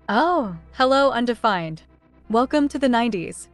Oh, hello, undefined. Welcome to the 90s.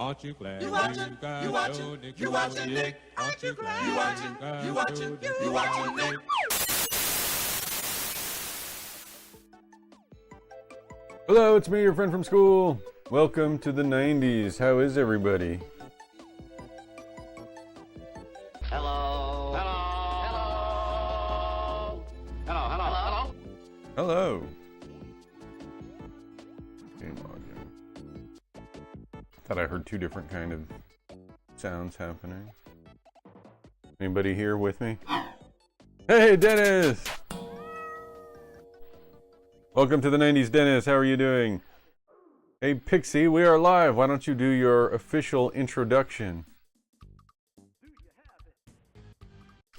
Aren't you glad you watching, you watching Nick? Aren't you glad you watching Nick? Hello, it's me, your friend from school. Welcome to the 90s. How is everybody? Hello. Hello. Hello. Hello. Hello. Hello. Game audio. Thought I heard two different kind of sounds happening. Anybody here with me? Hey, Dennis! Welcome to the 90s, Dennis. How are you doing? Hey, Pixie, we are live. Why don't you do your official introduction?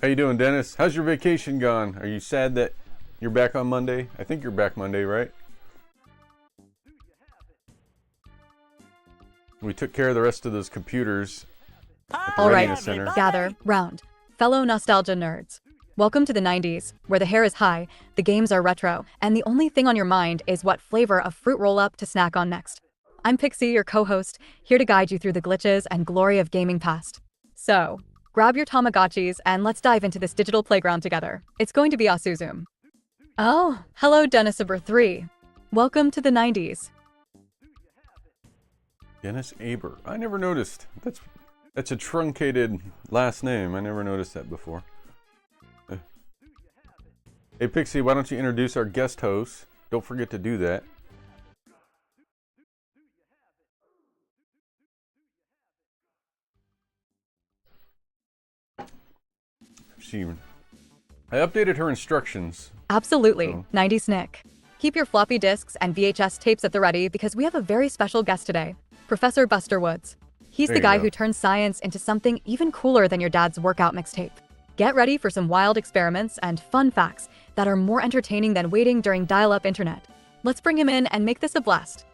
How you doing, Dennis? How's your vacation gone? Are you sad that you're back on Monday? I think you're back Monday, right? We took care of the rest of those computers at the All Readiness right, Center. gather round. Fellow nostalgia nerds. Welcome to the 90s, where the hair is high, the games are retro, and the only thing on your mind is what flavor of fruit roll-up to snack on next. I'm Pixie, your co-host, here to guide you through the glitches and glory of gaming past. So, grab your Tamagotchis and let's dive into this digital playground together. It's going to be Zoom. Oh, hello Dennis Aber 3. Welcome to the 90s. Dennis Aber. I never noticed. That's a truncated last name. I never noticed that before. Hey Pixie, why don't you introduce our guest host? Don't forget to do that. I updated her instructions. Absolutely, So- 90s Nick. Keep your floppy disks and VHS tapes at the ready because we have a very special guest today, Professor Buster Woods. He's There the you guy go. who turns science into something even cooler than your dad's workout mixtape. Get ready for some wild experiments and fun facts that are more entertaining than waiting during dial-up internet. Let's bring him in and make this a blast.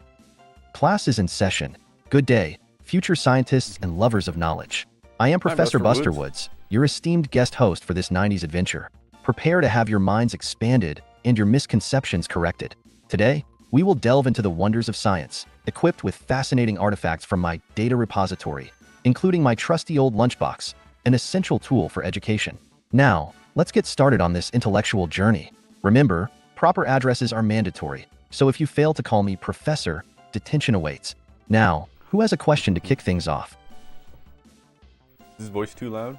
Class is in session. Good day, future scientists and lovers of knowledge. I am Professor Buster Buster Woods, your esteemed guest host for this 90s adventure. Prepare to have your minds expanded and your misconceptions corrected. Today, we will delve into the wonders of science, equipped with fascinating artifacts from my data repository, including my trusty old lunchbox, an essential tool for education. Now, let's get started on this intellectual journey. Remember, proper addresses are mandatory, so if you fail to call me Professor, detention awaits. Now, who has a question to kick things off? Is his voice too loud?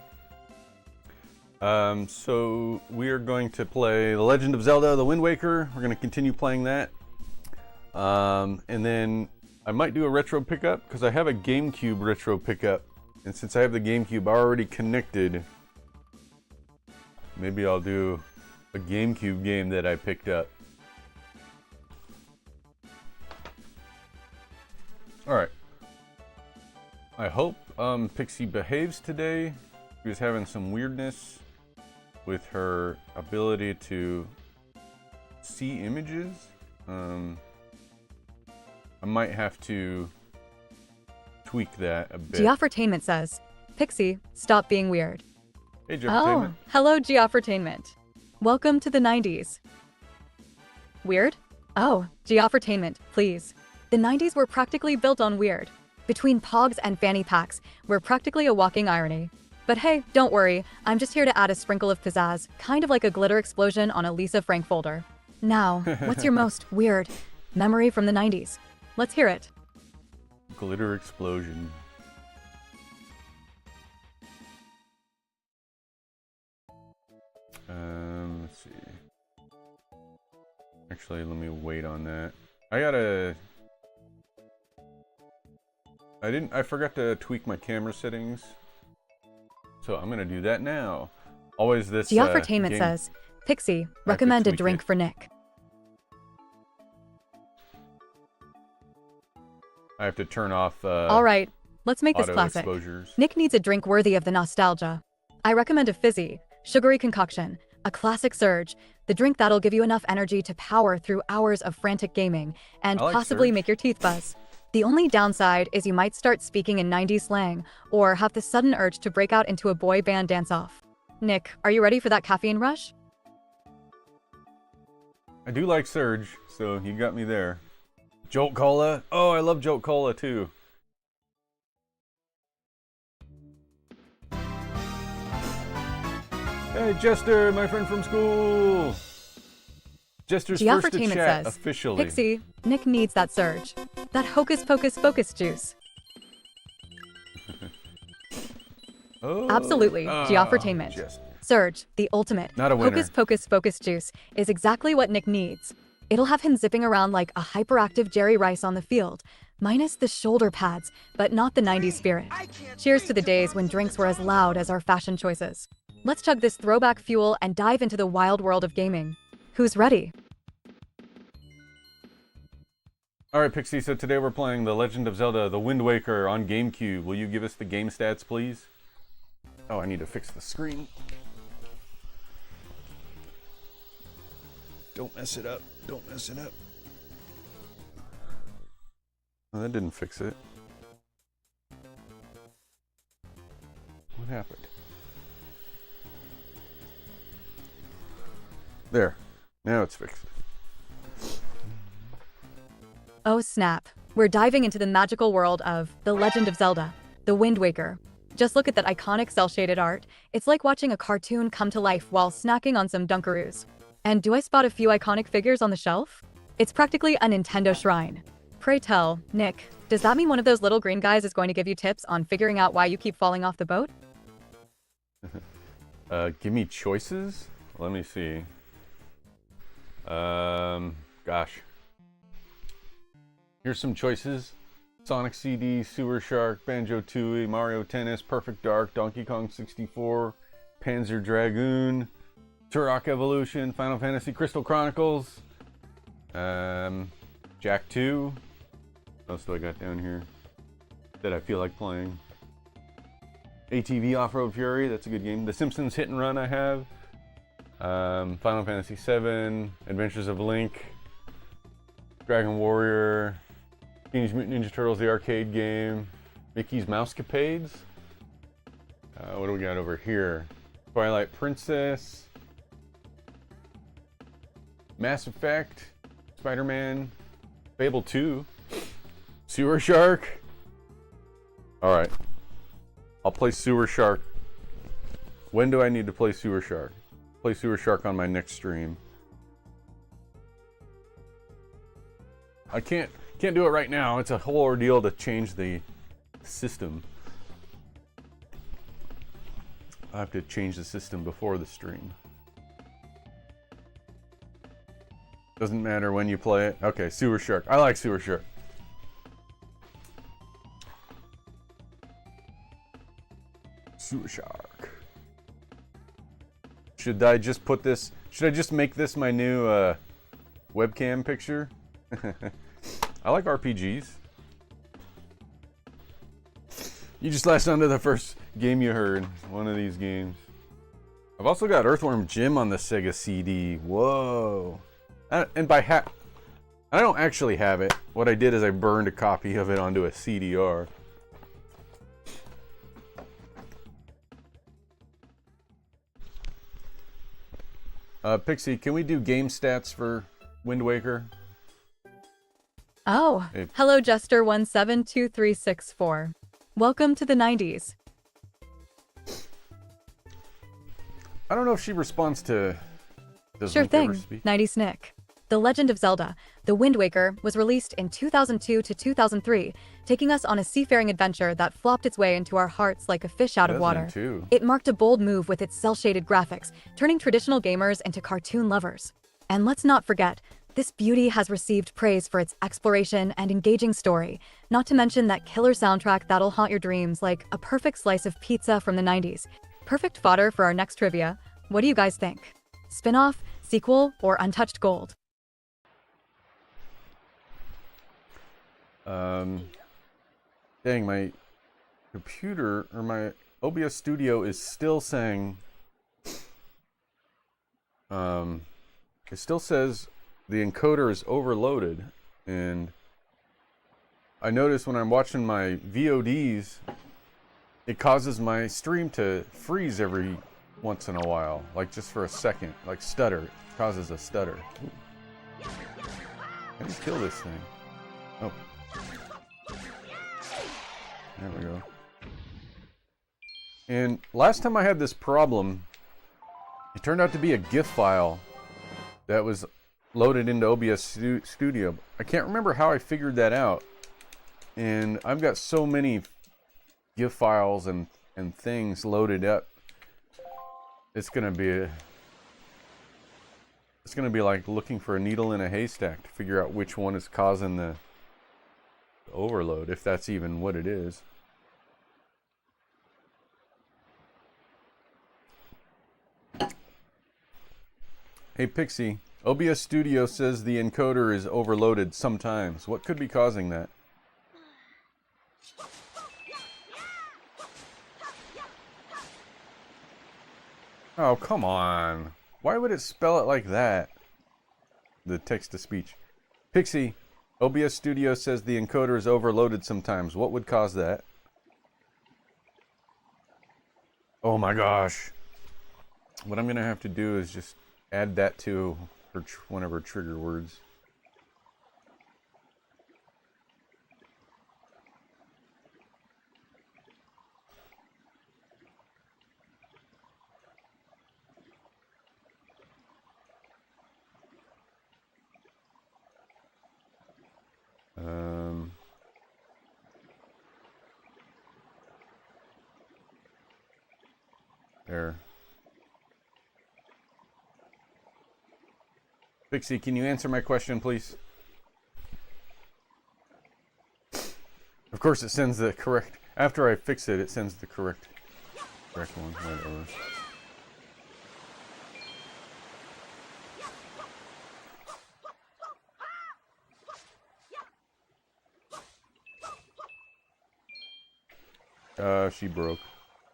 So we are going to play The Legend of Zelda the Wind Waker. We're going to continue playing that. And then I might do a retro pickup because I have a GameCube retro pickup. And since I have the GameCube already connected, maybe I'll do a GameCube game that I picked up. Alright. I hope Pixie behaves today. She was having some weirdness with her ability to see images. I might have to tweak that a bit. Geoffretainment says, Pixie, stop being weird. Hey, Oh, Geoffretainment. hello Geoffretainment. Welcome to the 90s. Weird? Oh, Geoffretainment, please. The 90s were practically built on weird. Between pogs and fanny packs, we're practically a walking irony. But hey, don't worry, I'm just here to add a sprinkle of pizzazz, kind of like a glitter explosion on a Lisa Frank folder. Now, what's your most weird memory from the 90s? Let's hear it. Glitter explosion. Let's see. Actually, let me wait on that. I forgot to tweak my camera settings. So I'm gonna do that now. Always this Geoffretainment game- says, Pixie, recommend a tweak drink it. for Nick. I have to turn off All right, let's make this auto classic. exposures. Nick needs a drink worthy of the nostalgia. I recommend a fizzy, sugary concoction, a classic surge, the drink that'll give you enough energy to power through hours of frantic gaming and I like possibly surge. make your teeth buzz. The only downside is you might start speaking in 90s slang or have the sudden urge to break out into a boy band dance-off. Nick, are you ready for that caffeine rush? I do like Surge, so you got me there. Jolt Cola. Oh, I love Jolt Cola too. Hey, Jester, my friend from school. Jester's first to Geoffertainment chat says, officially. Pixie, Nick needs that surge. That hocus pocus focus juice. Oh, Absolutely, Geoffertainment. Jester. Surge, the ultimate Not a winner. hocus pocus focus juice, is exactly what Nick needs. It'll have him zipping around like a hyperactive Jerry Rice on the field, minus the shoulder pads, but not the 90s spirit. Cheers to the days when drinks were as loud as our fashion choices. Let's chug this throwback fuel and dive into the wild world of gaming. Who's ready? Alright, Pixie, so today we're playing The Legend of Zelda the Wind Waker on GameCube. Will you give us the game stats, please? Oh, I need to fix the screen. Don't mess it up. Don't mess it up. Oh, that didn't fix it. What happened? There. Now it's fixed. Oh snap. We're diving into the magical world of The Legend of Zelda, the Wind Waker. Just look at that iconic cel-shaded art. It's like watching a cartoon come to life while snacking on some Dunkaroos. And do I spot a few iconic figures on the shelf? It's practically a Nintendo shrine. Pray tell, Nick, does that mean one of those little green guys is going to give you tips on figuring out why you keep falling off the boat? Give me choices? Let me see. Gosh. Here's some choices. Sonic CD, Sewer Shark, Banjo-Tooie, Mario Tennis, Perfect Dark, Donkey Kong 64, Panzer Dragoon, Turok Evolution, Final Fantasy Crystal Chronicles, Jack 2. What else do I got down here that I feel like playing? ATV Off-Road Fury, that's a good game. The Simpsons Hit and Run I have. Final Fantasy 7, Adventures of Link, Dragon Warrior, Teenage Mutant Ninja Turtles, the arcade game, Mickey's Mousecapades. What do we got over here? Twilight Princess, Mass Effect, Spider-Man, Fable 2, Sewer Shark. Alright. I'll play Sewer Shark. When do I need to play Sewer Shark? Play Sewer Shark on my next stream. I can't do it right now. It's a whole ordeal to change the system. I have to change the system before the stream. Doesn't matter when you play it. Okay, Sewer Shark. I like Sewer Shark. Sewer Shark. Should I just put this... Should I just make this my new webcam picture? I like RPGs. You just latched onto the first game you heard. One of these games. I've also got Earthworm Jim on the Sega CD. Whoa. And by I don't actually have it. What I did is I burned a copy of it onto a CDR. Pixie, can we do game stats for Wind Waker? Oh, Hey. hello Jester172364. Welcome to the 90s. I don't know if she responds to... Does Sure Link ever thing, speak? 90s Nick. The Legend of Zelda, The Wind Waker, was released in 2002 to 2003, taking us on a seafaring adventure that flopped its way into our hearts like a fish out of water. 2002. It marked a bold move with its cel-shaded graphics, turning traditional gamers into cartoon lovers. And let's not forget, this beauty has received praise for its exploration and engaging story, not to mention that killer soundtrack that'll haunt your dreams like a perfect slice of pizza from the 90s. Perfect fodder for our next trivia. What do you guys think? Spin-off, sequel, or untouched gold? Dang, my computer, or my OBS Studio is still saying... it still says the encoder is overloaded, and I notice when I'm watching my VODs, it causes my stream to freeze every once in a while, like just for a second, like stutter. It causes a stutter. Ooh. How do you kill this thing? Oh. There we go. And last time I had this problem, It turned out to be a GIF file that was loaded into OBS Studio. I can't remember how I figured that out. And I've got so many GIF files and things loaded up. It's gonna be like looking for a needle in a haystack to figure out which one is causing the overload, if that's even what it is. Hey Pixie, OBS Studio says the encoder is overloaded sometimes. What could be causing that? Oh, come on. Why would it spell it like that? The text-to-speech. Pixie, OBS Studio says the encoder is overloaded sometimes. What would cause that? Oh my gosh. What I'm going to have to do is just add that to her one of her trigger words. There. Pixie, can you answer my question, please? Of course, it sends the correct... After I fix it, it sends the correct one. Whatever. She broke.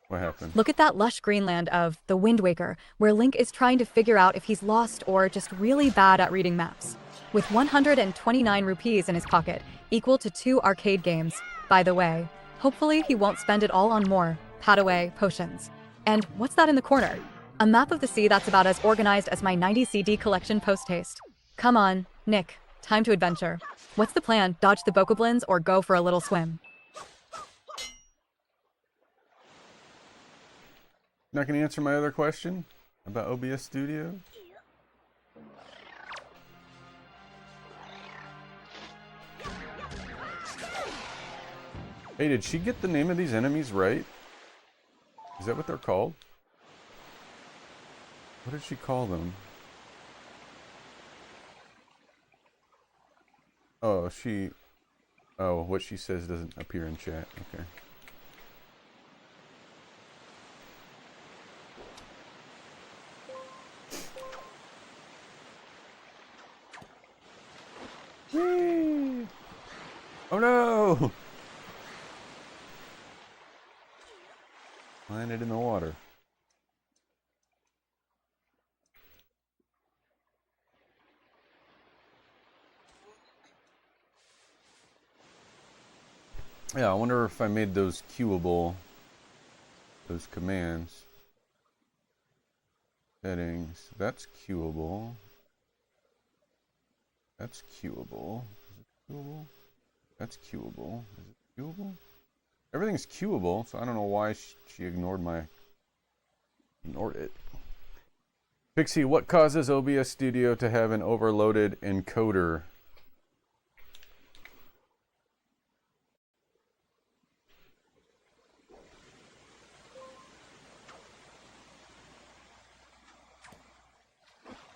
What happened? Look at that lush green land of The Wind Waker, where Link is trying to figure out if he's lost or just really bad at reading maps. With 129 rupees in his pocket, equal to 2 arcade games, by the way. Hopefully he won't spend it all on more pat-away potions. And what's that in the corner? A map of the sea that's about as organized as my 90 CD collection post-haste. Come on, Nick, time to adventure. What's the plan? Dodge the bokoblins or go for a little swim? Not going to answer my other question about OBS Studio? Hey, did she get the name of these enemies right? Is that what they're called? What did she call them? Oh, what she says doesn't appear in chat. Okay. Whee! Oh no! Landed in the water. Yeah, I wonder if I made those queuable, those commands. Settings, that's queuable. That's queuable. Is it queuable? That's queuable. Is it queuable? Everything's queuable, so I don't know why she ignored it. Pixie, what causes OBS Studio to have an overloaded encoder?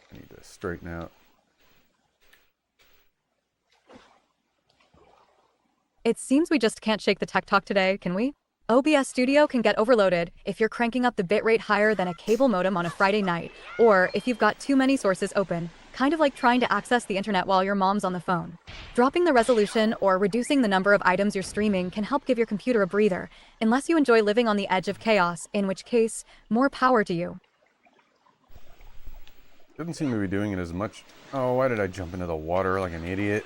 I need to straighten out. It seems we just can't shake the tech talk today, can we? OBS Studio can get overloaded if you're cranking up the bitrate higher than a cable modem on a Friday night, or if you've got too many sources open, kind of like trying to access the internet while your mom's on the phone. Dropping the resolution or reducing the number of items you're streaming can help give your computer a breather, unless you enjoy living on the edge of chaos, in which case, more power to you. Doesn't seem to be doing it as much. Oh, why did I jump into the water like an idiot?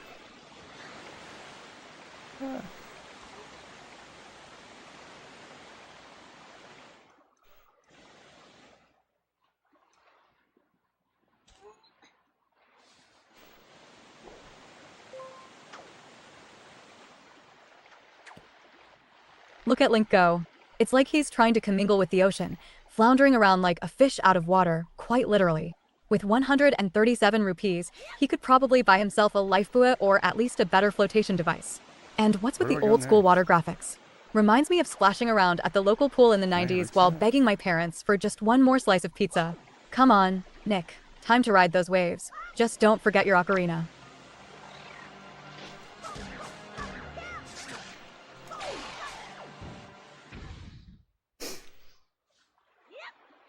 Look at Link go. It's like he's trying to commingle with the ocean, floundering around like a fish out of water, quite literally. With 137 rupees, he could probably buy himself a lifebuoy or at least a better flotation device. And what's with Where the do I go old school next? water graphics? Reminds me of splashing around at the local pool in the 90s while begging my parents for just one more slice of pizza. Come on, Nick. Time to ride those waves. Just don't forget your ocarina.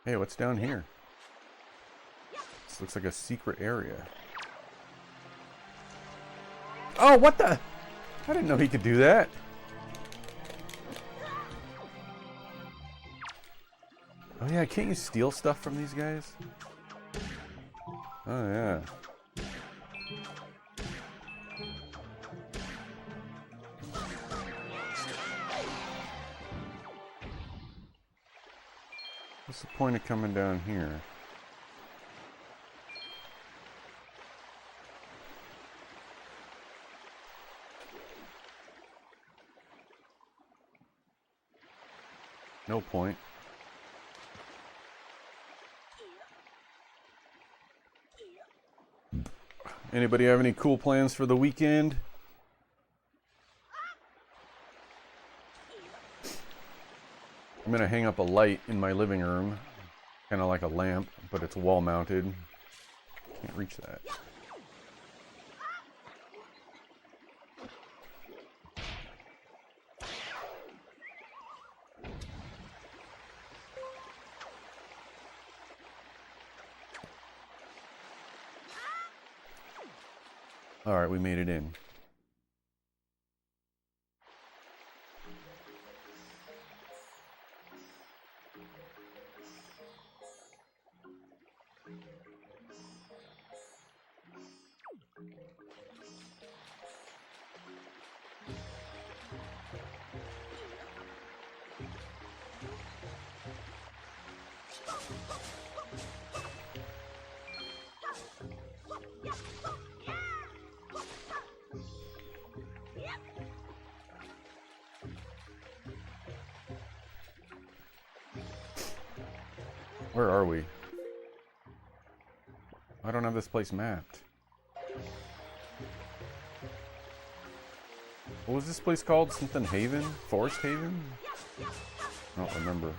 Hey, what's down here? This looks like a secret area. Oh, what the? I didn't know he could do that. Oh yeah, can't you steal stuff from these guys? Oh yeah. What's the point of coming down here? No point. Anybody have any cool plans for the weekend? I'm gonna hang up a light in my living room, kind of like a lamp, but it's wall mounted. Can't reach that. All right, we made it in. Where are we? I don't have this place mapped. What was this place called? Something Haven? Forest Haven? I don't remember.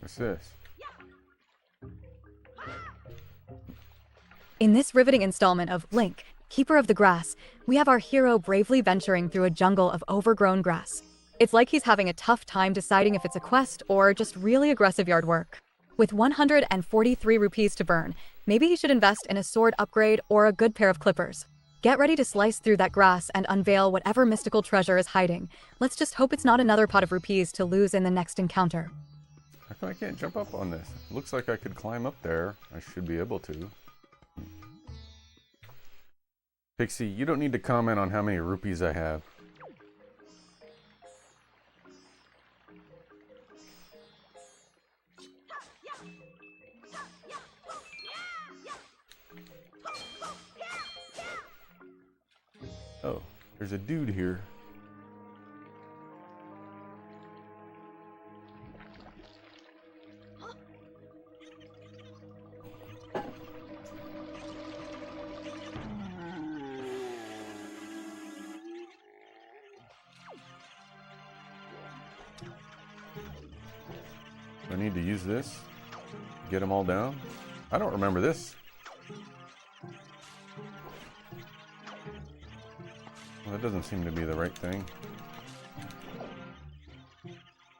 What's this? In this riveting installment of Link, Keeper of the Grass, we have our hero bravely venturing through a jungle of overgrown grass. It's like he's having a tough time deciding if it's a quest or just really aggressive yard work. With 143 rupees to burn, maybe he should invest in a sword upgrade or a good pair of clippers. Get ready to slice through that grass and unveil whatever mystical treasure is hiding. Let's just hope it's not another pot of rupees to lose in the next encounter. How come I can't jump up on this? Looks like I could climb up there. I should be able to. Pixie, you don't need to comment on how many rupees I have. Oh, there's a dude here. Do I need to use this? Get them all down? I don't remember this. Well, that doesn't seem to be the right thing.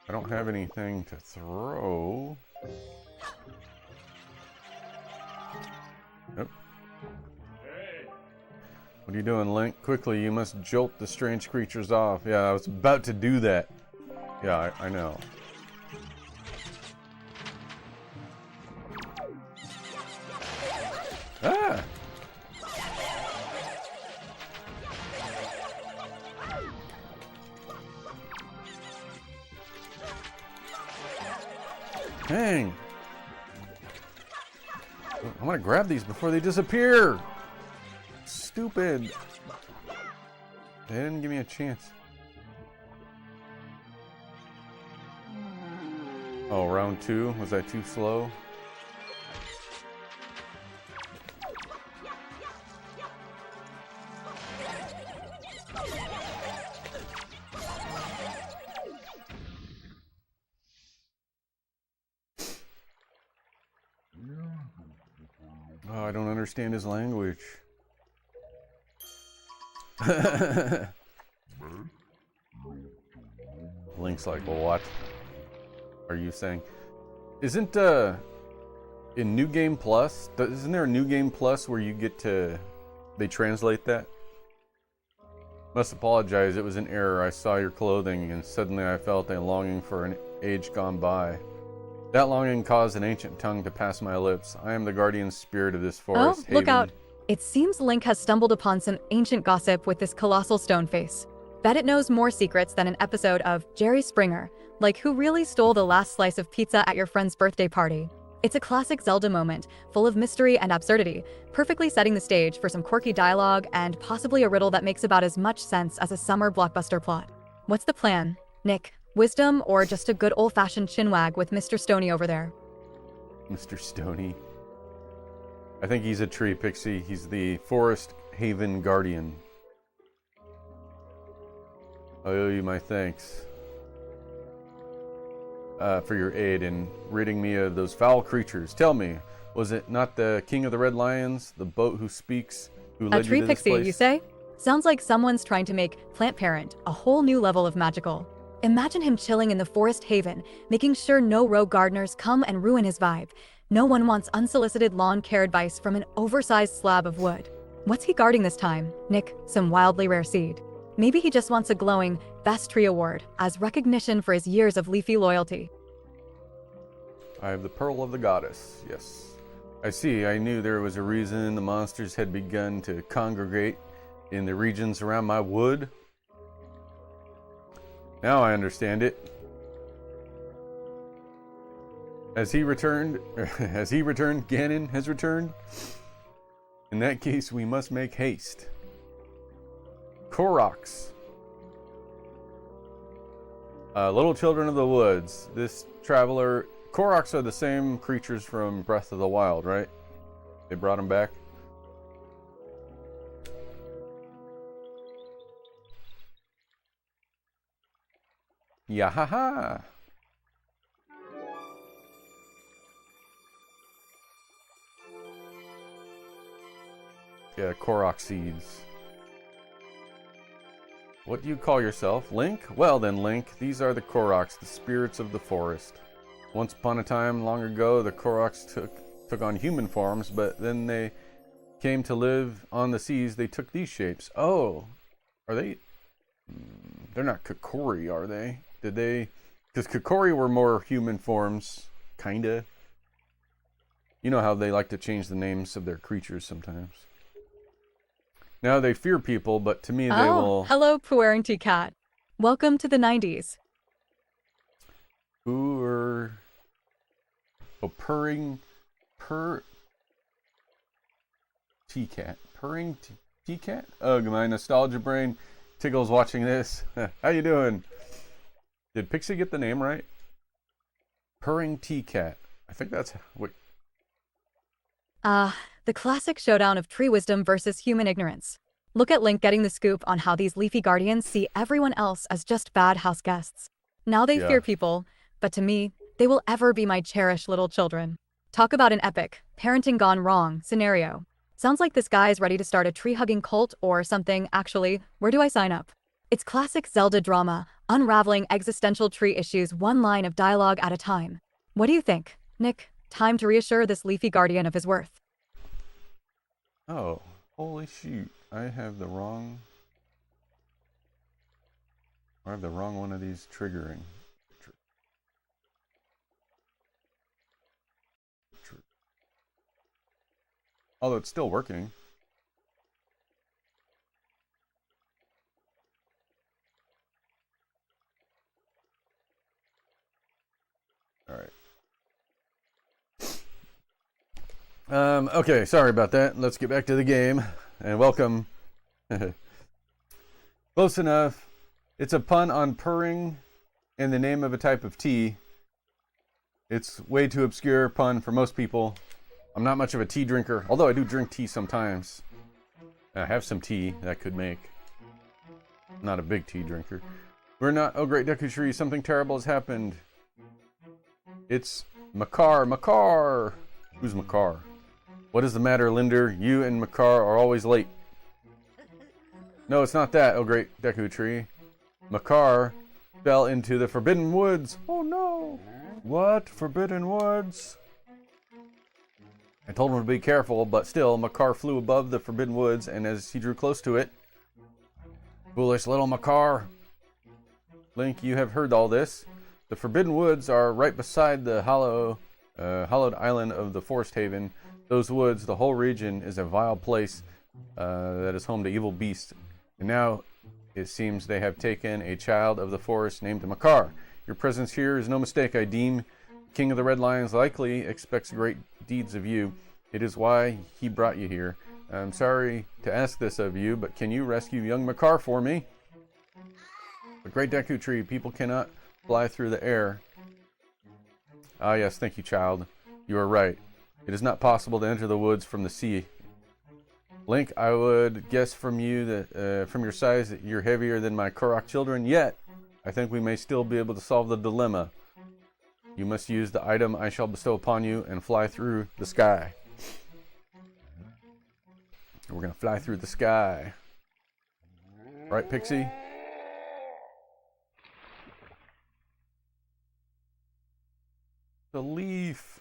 I don't have anything to throw. Nope. What are you doing, Link? Quickly, you must jolt the strange creatures off. Yeah, I was about to do that. Yeah, I know. Ah! Dang! want to grab these before they disappear. Stupid. They didn't give me a chance. Oh, round 2. Was I too slow? Oh, I don't understand his language. Link's like, what are you saying? Isn't in New Game Plus, isn't there a New Game Plus where you get to, they translate that? Must apologize, it was an error. I saw your clothing and suddenly I felt a longing for an age gone by. That longing caused an ancient tongue to pass my lips. I am the guardian spirit of this forest. Oh, look out. It seems Link has stumbled upon some ancient gossip with this colossal stone face. Bet it knows more secrets than an episode of Jerry Springer, like who really stole the last slice of pizza at your friend's birthday party. It's a classic Zelda moment, full of mystery and absurdity, perfectly setting the stage for some quirky dialogue and possibly a riddle that makes about as much sense as a summer blockbuster plot. What's the plan, Nick? Wisdom or just a good old-fashioned chinwag with Mr. Stoney over there? Mr. Stoney. I think he's a tree, Pixie. He's the Forest Haven Guardian. I owe you my thanks for your aid in ridding me of those foul creatures. Tell me, was it not the King of the Red Lions, the boat who speaks, who led A tree you to this pixie, place? you say? Sounds like someone's trying to make Plant Parent a whole new level of magical. Imagine him chilling in the Forest Haven, making sure no rogue gardeners come and ruin his vibe. No one wants unsolicited lawn care advice from an oversized slab of wood. What's he guarding this time, Nick? Some wildly rare seed. Maybe he just wants a glowing Best Tree Award as recognition for his years of leafy loyalty. I have the Pearl of the Goddess, yes. I see, I knew there was a reason the monsters had begun to congregate in the regions around my wood. Now I understand it. Has he returned? Ganon has returned? In that case, we must make haste. Koroks. Little children of the woods. This traveler... Koroks are the same creatures from Breath of the Wild, right? They brought them back. Yahaha! Yeah, Korok seeds. What do you call yourself? Link? Well then, Link, these are the Koroks, the spirits of the forest. Once upon a time, long ago, the Koroks took on human forms, but then they came to live on the seas. They took these shapes. Oh, are they? They're not Kokori, are they? Did they? Because Kokori were more human forms, kinda. You know how they like to change the names of their creatures sometimes. Now they fear people, but to me they will... Hello, Puerty Cat. Welcome to the 90s. Purring T-Cat. Purring T-Cat? Ugh, my nostalgia brain tickles watching this. How you doing? Did Pixie get the name right? Purring T-Cat. I think that's... Wait. The classic showdown of tree wisdom versus human ignorance. Look at Link getting the scoop on how these leafy guardians see everyone else as just bad house guests. Now they fear people, but to me, they will ever be my cherished little children. Talk about an epic, parenting gone wrong scenario. Sounds like this guy is ready to start a tree-hugging cult or something. Actually, where do I sign up? It's classic Zelda drama, unraveling existential tree issues one line of dialogue at a time. What do you think, Nick? Time to reassure this leafy guardian of his worth. Oh, holy shoot. I have the wrong one of these triggering. Although it's still working. All right. Okay, sorry about that. Let's get back to the game. And welcome. Close enough. It's a pun on purring in the name of a type of tea. It's way too obscure pun for most people. I'm not much of a tea drinker, although I do drink tea sometimes. I have some tea that I could make. I'm not a big tea drinker. We're not. Oh, great Deku Tree, something terrible has happened. It's Makar. Makar! Who's Makar? What is the matter, Linder? You and Makar are always late. No, it's not that, oh great Deku Tree. Makar fell into the Forbidden Woods. Oh no! What? Forbidden Woods? I told him to be careful, but still, Makar flew above the Forbidden Woods, and as he drew close to it... Foolish little Makar! Link, you have heard all this. The Forbidden Woods are right beside the hollowed island of the Forest Haven. Those woods, the whole region, is a vile place that is home to evil beasts. And now it seems they have taken a child of the forest named Makar. Your presence here is no mistake, I deem. King of the Red Lions likely expects great deeds of you. It is why he brought you here. I'm sorry to ask this of you, but can you rescue young Makar for me? The great Deku Tree, people cannot fly through the air. Ah yes, thank you, child. You are right. It is not possible to enter the woods from the sea. Link, I would guess from you that from your size that you're heavier than my Korok children, yet I think we may still be able to solve the dilemma. You must use the item I shall bestow upon you and fly through the sky. We're going to fly through the sky. Right, Pixie? The leaf.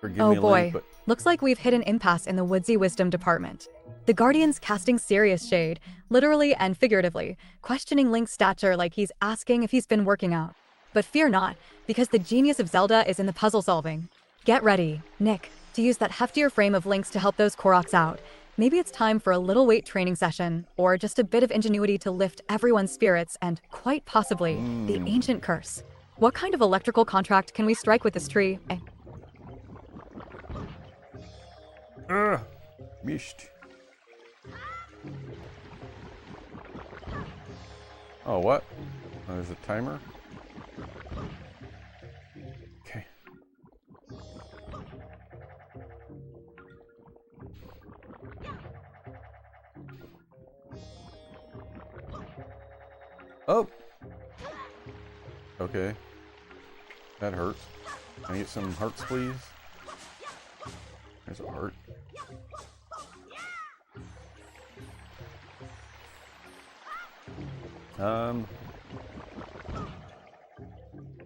Forgive Oh me, boy, Link, but looks like we've hit an impasse in the woodsy wisdom department. The Guardian's casting serious shade, literally and figuratively, questioning Link's stature like he's asking if he's been working out. But fear not, because the genius of Zelda is in the puzzle solving. Get ready, Nick, to use that heftier frame of Link's to help those Koroks out. Maybe it's time for a little weight training session, or just a bit of ingenuity to lift everyone's spirits and, quite possibly, the ancient curse. What kind of electrical contract can we strike with this tree? Misht. Oh, what? Oh, there's a timer? Okay. Oh! Okay. That hurts. Can I get some hearts, please? There's a heart. I'll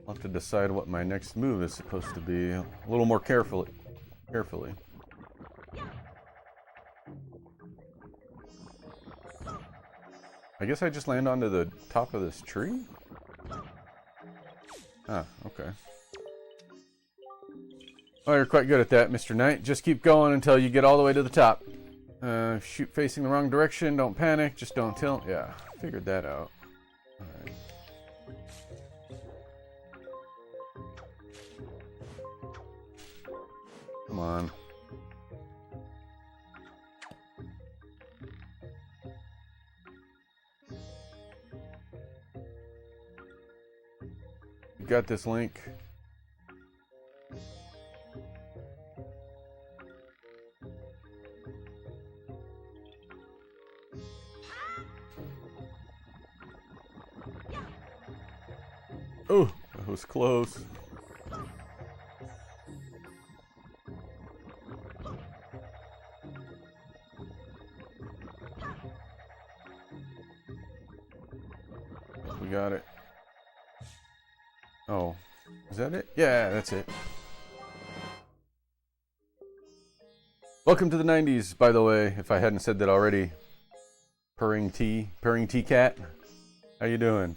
have to decide what my next move is supposed to be a little more carefully. I guess I just land onto the top of this tree? Ah, okay. Oh, you're quite good at that, Mr. Knight. Just keep going until you get all the way to the top. Shoot facing the wrong direction, don't panic, just don't tilt. Yeah, figured that out. Alright. Come on. You got this, Link. Oh, that was close. We got it. Oh, is that it? Yeah, that's it. Welcome to the 90s, by the way, if I hadn't said that already. Purring tea cat. How you doing?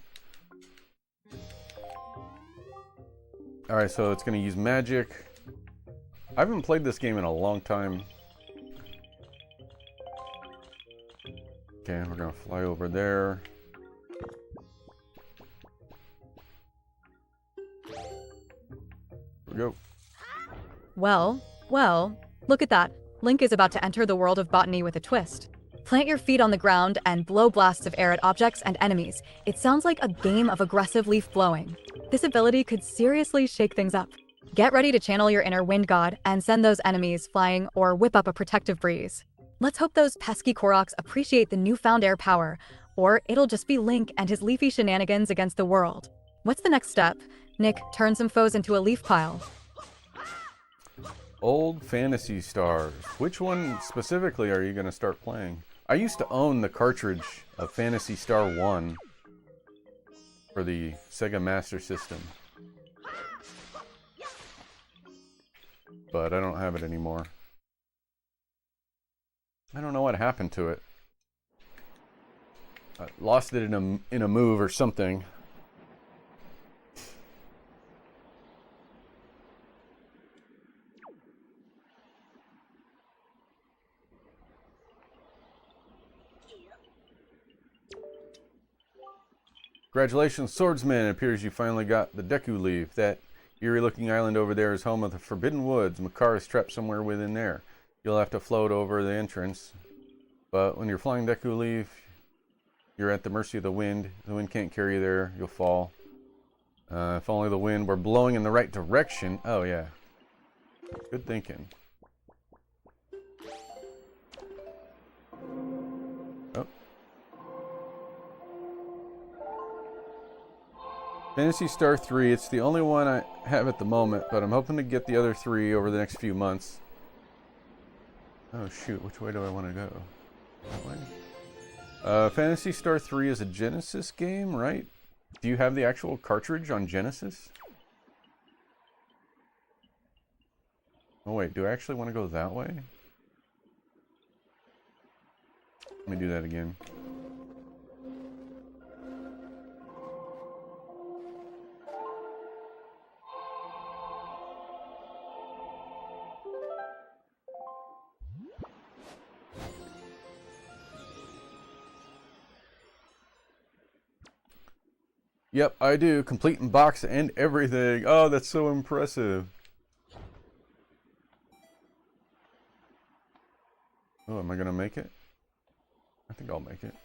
Alright, so it's going to use magic. I haven't played this game in a long time. Okay, we're going to fly over there. we go. Well, look at that. Link is about to enter the world of botany with a twist. Plant your feet on the ground and blow blasts of air at objects and enemies. It sounds like a game of aggressive leaf blowing. This ability could seriously shake things up. Get ready to channel your inner wind god and send those enemies flying or whip up a protective breeze. Let's hope those pesky Koroks appreciate the newfound air power, or it'll just be Link and his leafy shenanigans against the world. What's the next step? Nick, turn some foes into a leaf pile. Old Fantasy Stars. Which one specifically are you going to start playing? I used to own the cartridge of Phantasy Star 1 for the Sega Master System, but I don't have it anymore. I don't know what happened to it. I lost it in a move or something. Congratulations, Swordsman. It appears you finally got the Deku Leaf. That eerie-looking island over there is home of the Forbidden Woods. Makar is trapped somewhere within there. You'll have to float over the entrance. But when you're flying Deku Leaf, you're at the mercy of the wind. The wind can't carry you there. You'll fall. If only the wind were blowing in the right direction. Oh, yeah. Good thinking. Oh. Phantasy Star 3, it's the only one I have at the moment, but I'm hoping to get the other 3 over the next few months. Oh shoot, which way do I want to go? That way? Phantasy Star 3 is a Genesis game, right? Do you have the actual cartridge on Genesis? Oh wait, do I actually want to go that way? Let me do that again. Yep, I do. Complete in box and everything. Oh, that's so impressive. Oh, am I going to make it? I think I'll make it.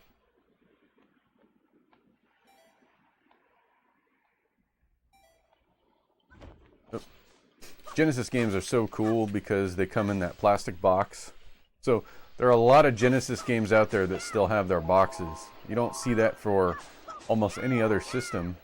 Oh. Genesis games are so cool because they come in that plastic box. So there are a lot of Genesis games out there that still have their boxes. You don't see that for almost any other system.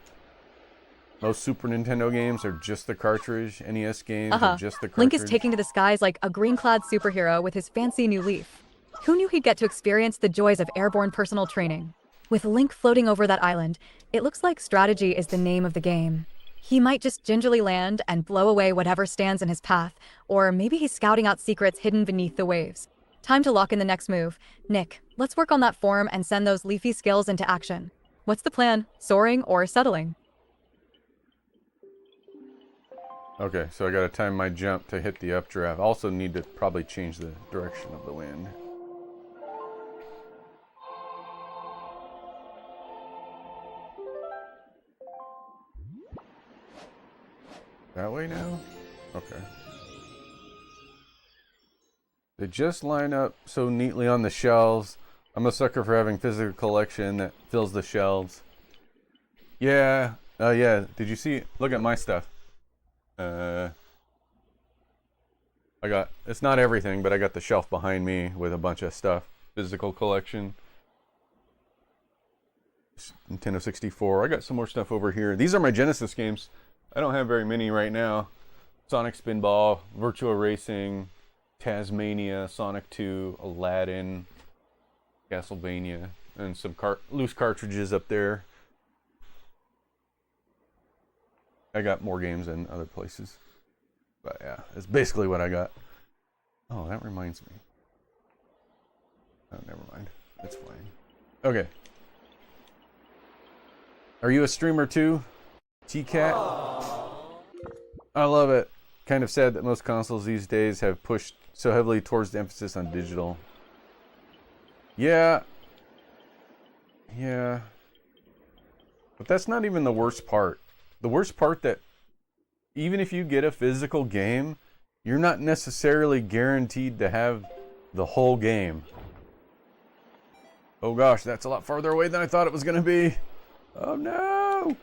Most Super Nintendo games are just the cartridge. NES games are just the cartridge. Link is taking to the skies like a green-clad superhero with his fancy new leaf. Who knew he'd get to experience the joys of airborne personal training? With Link floating over that island, it looks like strategy is the name of the game. He might just gingerly land and blow away whatever stands in his path, or maybe he's scouting out secrets hidden beneath the waves. Time to lock in the next move. Nick, let's work on that form and send those leafy skills into action. What's the plan? Soaring or settling? Okay, so I gotta time my jump to hit the updraft. Also need to probably change the direction of the wind. That way now? Okay. They just line up so neatly on the shelves. I'm a sucker for having physical collection that fills the shelves. Yeah. Yeah. Did you see? Look at my stuff. I got, it's not everything, but I got the shelf behind me with a bunch of stuff. Physical collection. Nintendo 64. I got some more stuff over here. These are my Genesis games. I don't have very many right now. Sonic Spinball, Virtua Racing, Tasmania, Sonic 2, Aladdin, Castlevania, and some loose cartridges up there. I got more games in other places. But yeah, it's basically what I got. Oh, that reminds me. Oh, never mind. It's fine. Okay. Are you a streamer too? T-Cat? I love it. Kind of sad that most consoles these days have pushed so heavily towards the emphasis on digital. Yeah. Yeah. But that's not even the worst part. The worst part that even if you get a physical game, you're not necessarily guaranteed to have the whole game. Oh gosh, that's a lot farther away than I thought it was going to be. Oh no!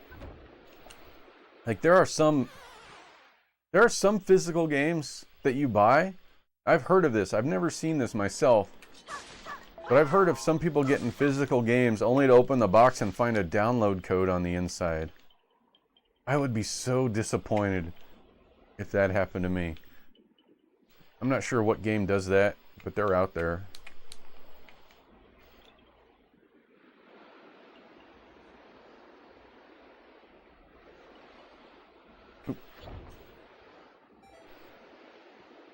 Like there are some physical games that you buy. I've heard of this. I've never seen this myself. But I've heard of some people getting physical games only to open the box and find a download code on the inside. I would be so disappointed if that happened to me. I'm not sure what game does that, but they're out there. Oop.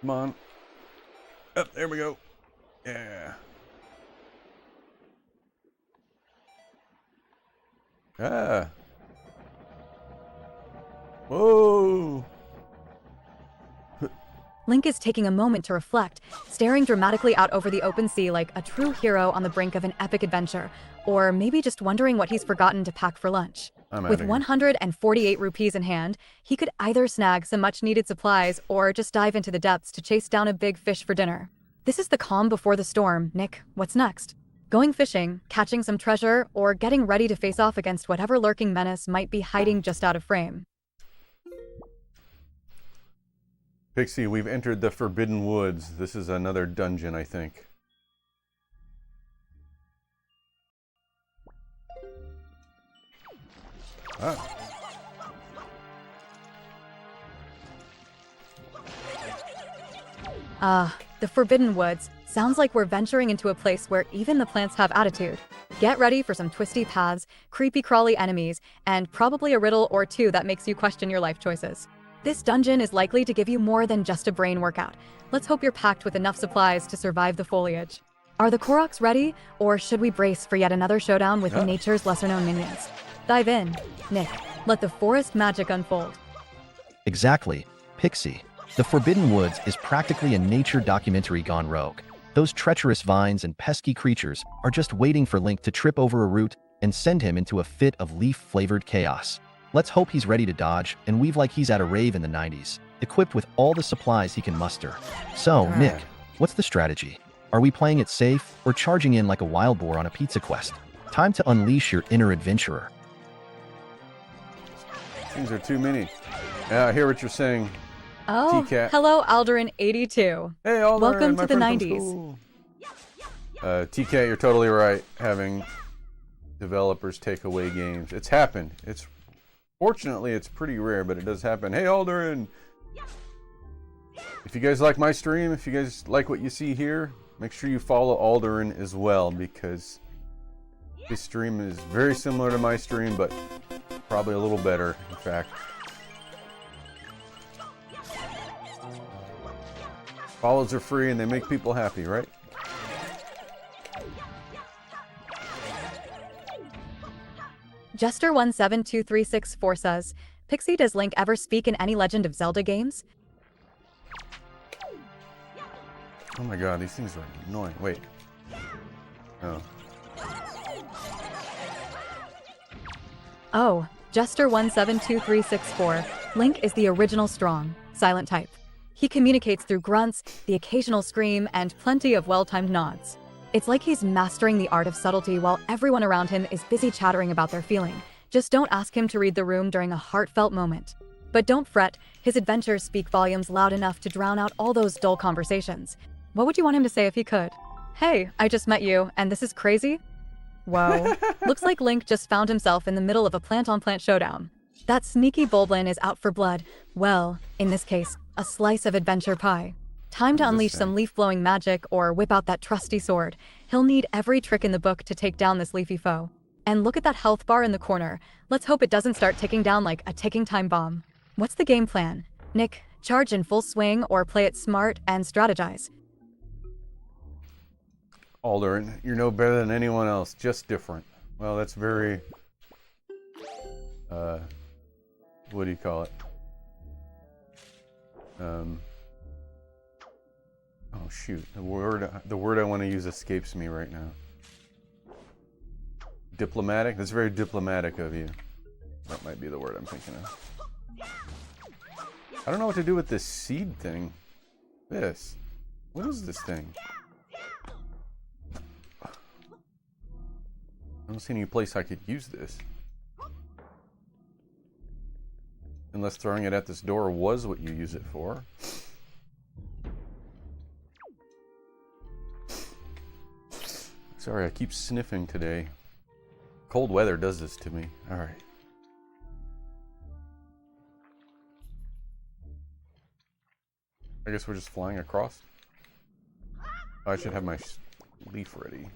Come on. Up, there we go. Yeah. Ah. Whoa. Link is taking a moment to reflect, staring dramatically out over the open sea like a true hero on the brink of an epic adventure, or maybe just wondering what he's forgotten to pack for lunch. With 148 rupees in hand, he could either snag some much-needed supplies or just dive into the depths to chase down a big fish for dinner. This is the calm before the storm. Nick, what's next? Going fishing, catching some treasure, or getting ready to face off against whatever lurking menace might be hiding just out of frame. Pixie, we've entered the Forbidden Woods. This is another dungeon, I think. The Forbidden Woods. Sounds like we're venturing into a place where even the plants have attitude. Get ready for some twisty paths, creepy crawly enemies, and probably a riddle or two that makes you question your life choices. This dungeon is likely to give you more than just a brain workout. Let's hope you're packed with enough supplies to survive the foliage. Are the Koroks ready, or should we brace for yet another showdown with nature's lesser-known minions? Dive in. Nick, let the forest magic unfold. Exactly, Pixie. The Forbidden Woods is practically a nature documentary gone rogue. Those treacherous vines and pesky creatures are just waiting for Link to trip over a root and send him into a fit of leaf-flavored chaos. Let's hope he's ready to dodge and weave like he's at a rave in the 90s, equipped with all the supplies he can muster. So, Nick, what's the strategy? Are we playing it safe or charging in like a wild boar on a pizza quest? Time to unleash your inner adventurer. Things are too many. Yeah, I hear what you're saying. Oh, T-Cat. hello Alderin82. Hey, Alderin, Welcome my to the friend from 90s. school. T-Cat, you're totally right. Having developers take away games. It's happened. Fortunately, it's pretty rare, but it does happen. Hey, Alderin! If you guys like my stream, if you guys like what you see here, make sure you follow Alderin as well, because his stream is very similar to my stream, but probably a little better, in fact. Follows are free and they make people happy, right? Jester172364 says, Pixie, does Link ever speak in any Legend of Zelda games? Oh my god, these things are annoying. Wait. Oh. Oh, Jester172364. Link is the original strong, silent type. He communicates through grunts, the occasional scream, and plenty of well-timed nods. It's like he's mastering the art of subtlety while everyone around him is busy chattering about their feeling. Just don't ask him to read the room during a heartfelt moment. But don't fret, his adventures speak volumes loud enough to drown out all those dull conversations. What would you want him to say if he could? Hey, I just met you, and this is crazy? Whoa. Looks like Link just found himself in the middle of a plant-on-plant showdown. That sneaky Bulblin is out for blood. Well, in this case, a slice of adventure pie. Time to unleash some leaf-blowing magic or whip out that trusty sword. He'll need every trick in the book to take down this leafy foe. And look at that health bar in the corner. Let's hope it doesn't start ticking down like a ticking time bomb. What's the game plan? Nick, charge in full swing or play it smart and strategize? Alderin, you're no better than anyone else, just different. Well, that's very... what do you call it? Oh shoot, the word I want to use escapes me right now. Diplomatic? That's very diplomatic of you. That might be the word I'm thinking of. I don't know what to do with this seed thing. This. What is this thing? I don't see any place I could use this. Unless throwing it at this door was what you use it for. Sorry, I keep sniffing today. Cold weather does this to me. Alright. I guess we're just flying across. Oh, I should have my leaf ready.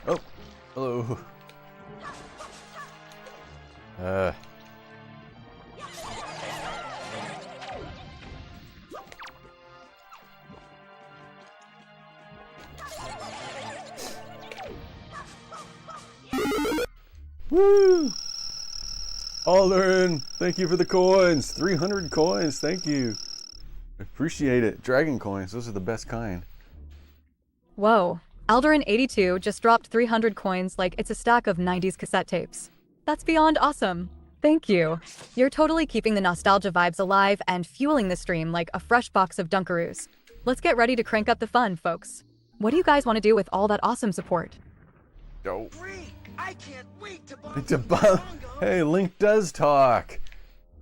Oh, hello. Woo! Aldrin, thank you for the coins. 300 coins, thank you. Appreciate it. Dragon coins, those are the best kind. Whoa. Alderin82 just dropped 300 coins like it's a stack of 90s cassette tapes. That's beyond awesome. Thank you. You're totally keeping the nostalgia vibes alive and fueling the stream like a fresh box of Dunkaroos. Let's get ready to crank up the fun, folks. What do you guys want to do with all that awesome support? Dope. I can't wait to Hey, Link does talk.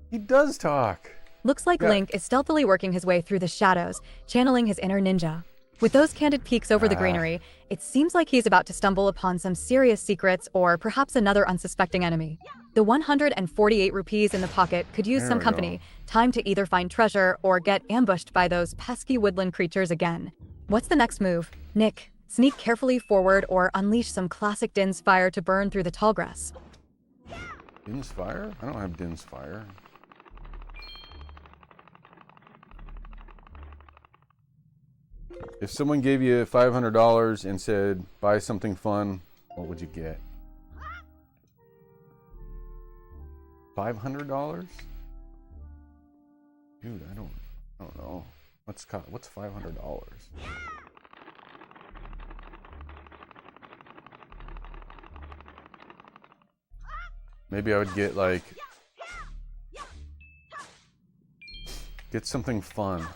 He does talk. Looks like Yeah. Link is stealthily working his way through the shadows, channeling his inner ninja. With those candid peeks over the greenery, it seems like he's about to stumble upon some serious secrets or perhaps another unsuspecting enemy. The 148 rupees in the pocket could use There some we company, go. time to either find treasure or get ambushed by those pesky woodland creatures again. What's the next move? Nick, sneak carefully forward or unleash some classic Din's fire to burn through the tall grass. Din's fire? I don't have Din's fire. If someone gave you $500 and said, buy something fun, what would you get? $500? Dude, I don't know. What's $500? Maybe I would get like something fun.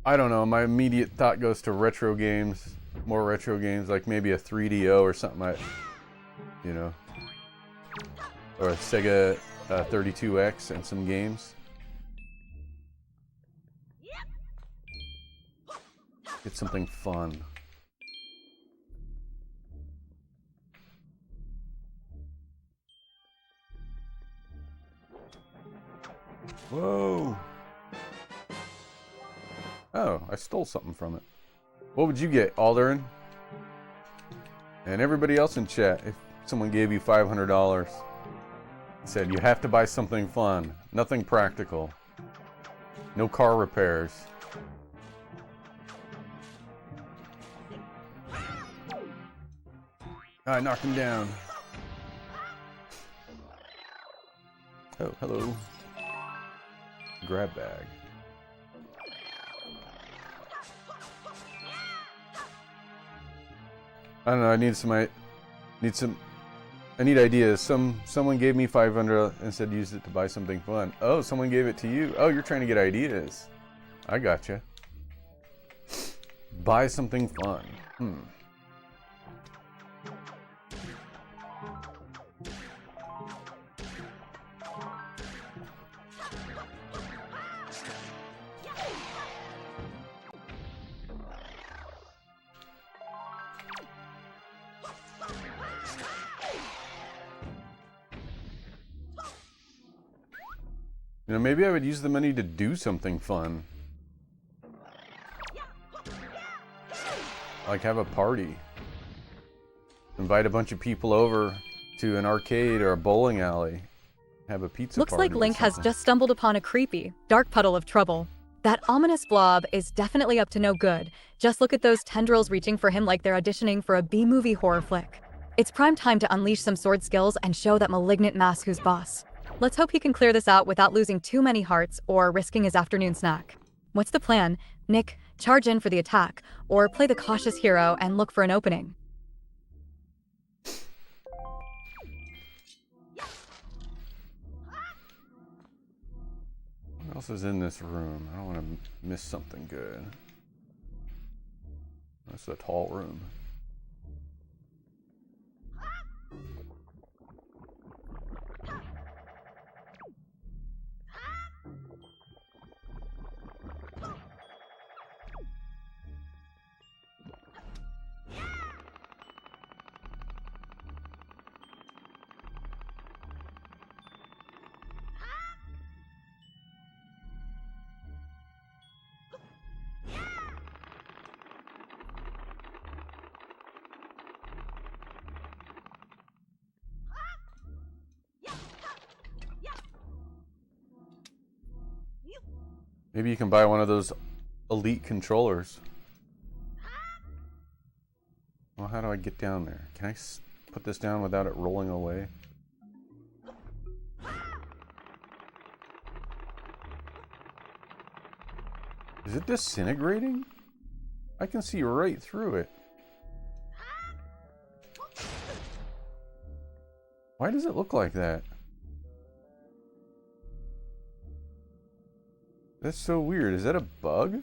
I don't know, my immediate thought goes to retro games, more retro games, like maybe a 3DO or something like, you know, or a Sega 32X and some games. Get something fun. Whoa! Oh, I stole something from it. What would you get, Alderin? And everybody else in chat, if someone gave you $500 and said you have to buy something fun, nothing practical, no car repairs. I knocked him down. Oh, hello. Grab bag. I don't know, I need ideas. Someone gave me $500 and said use it to buy something fun. Oh, someone gave it to you. Oh, you're trying to get ideas. I gotcha. Buy something fun. You know, maybe I would use the money to do something fun. Like have a party. Invite a bunch of people over to an arcade or a bowling alley. Have a pizza Looks party like or Link has something. just stumbled upon a creepy, dark puddle of trouble. That ominous blob is definitely up to no good. Just look at those tendrils reaching for him like they're auditioning for a B-movie horror flick. It's prime time to unleash some sword skills and show that malignant mask who's boss. Let's hope he can clear this out without losing too many hearts or risking his afternoon snack. What's the plan? Nick, charge in for the attack, or play the cautious hero and look for an opening. What else is in this room? I don't want to miss something good. That's a tall room. Maybe you can buy one of those elite controllers. Well, how do I get down there? Can I put this down without it rolling away? Is it disintegrating? I can see right through it. Why does it look like that? That's so weird. Is that a bug?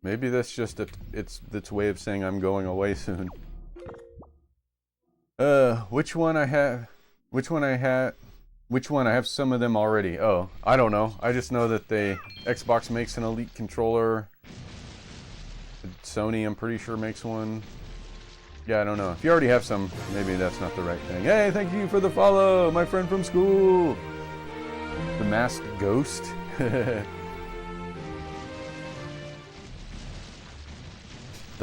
Maybe that's just its way of saying I'm going away soon. Which one I have? Which one I have some of them already. Oh, I don't know. I just know that Xbox makes an elite controller. Sony, I'm pretty sure, makes one. Yeah, I don't know. If you already have some, maybe that's not the right thing. Hey, thank you for the follow, my friend from school. The masked ghost. The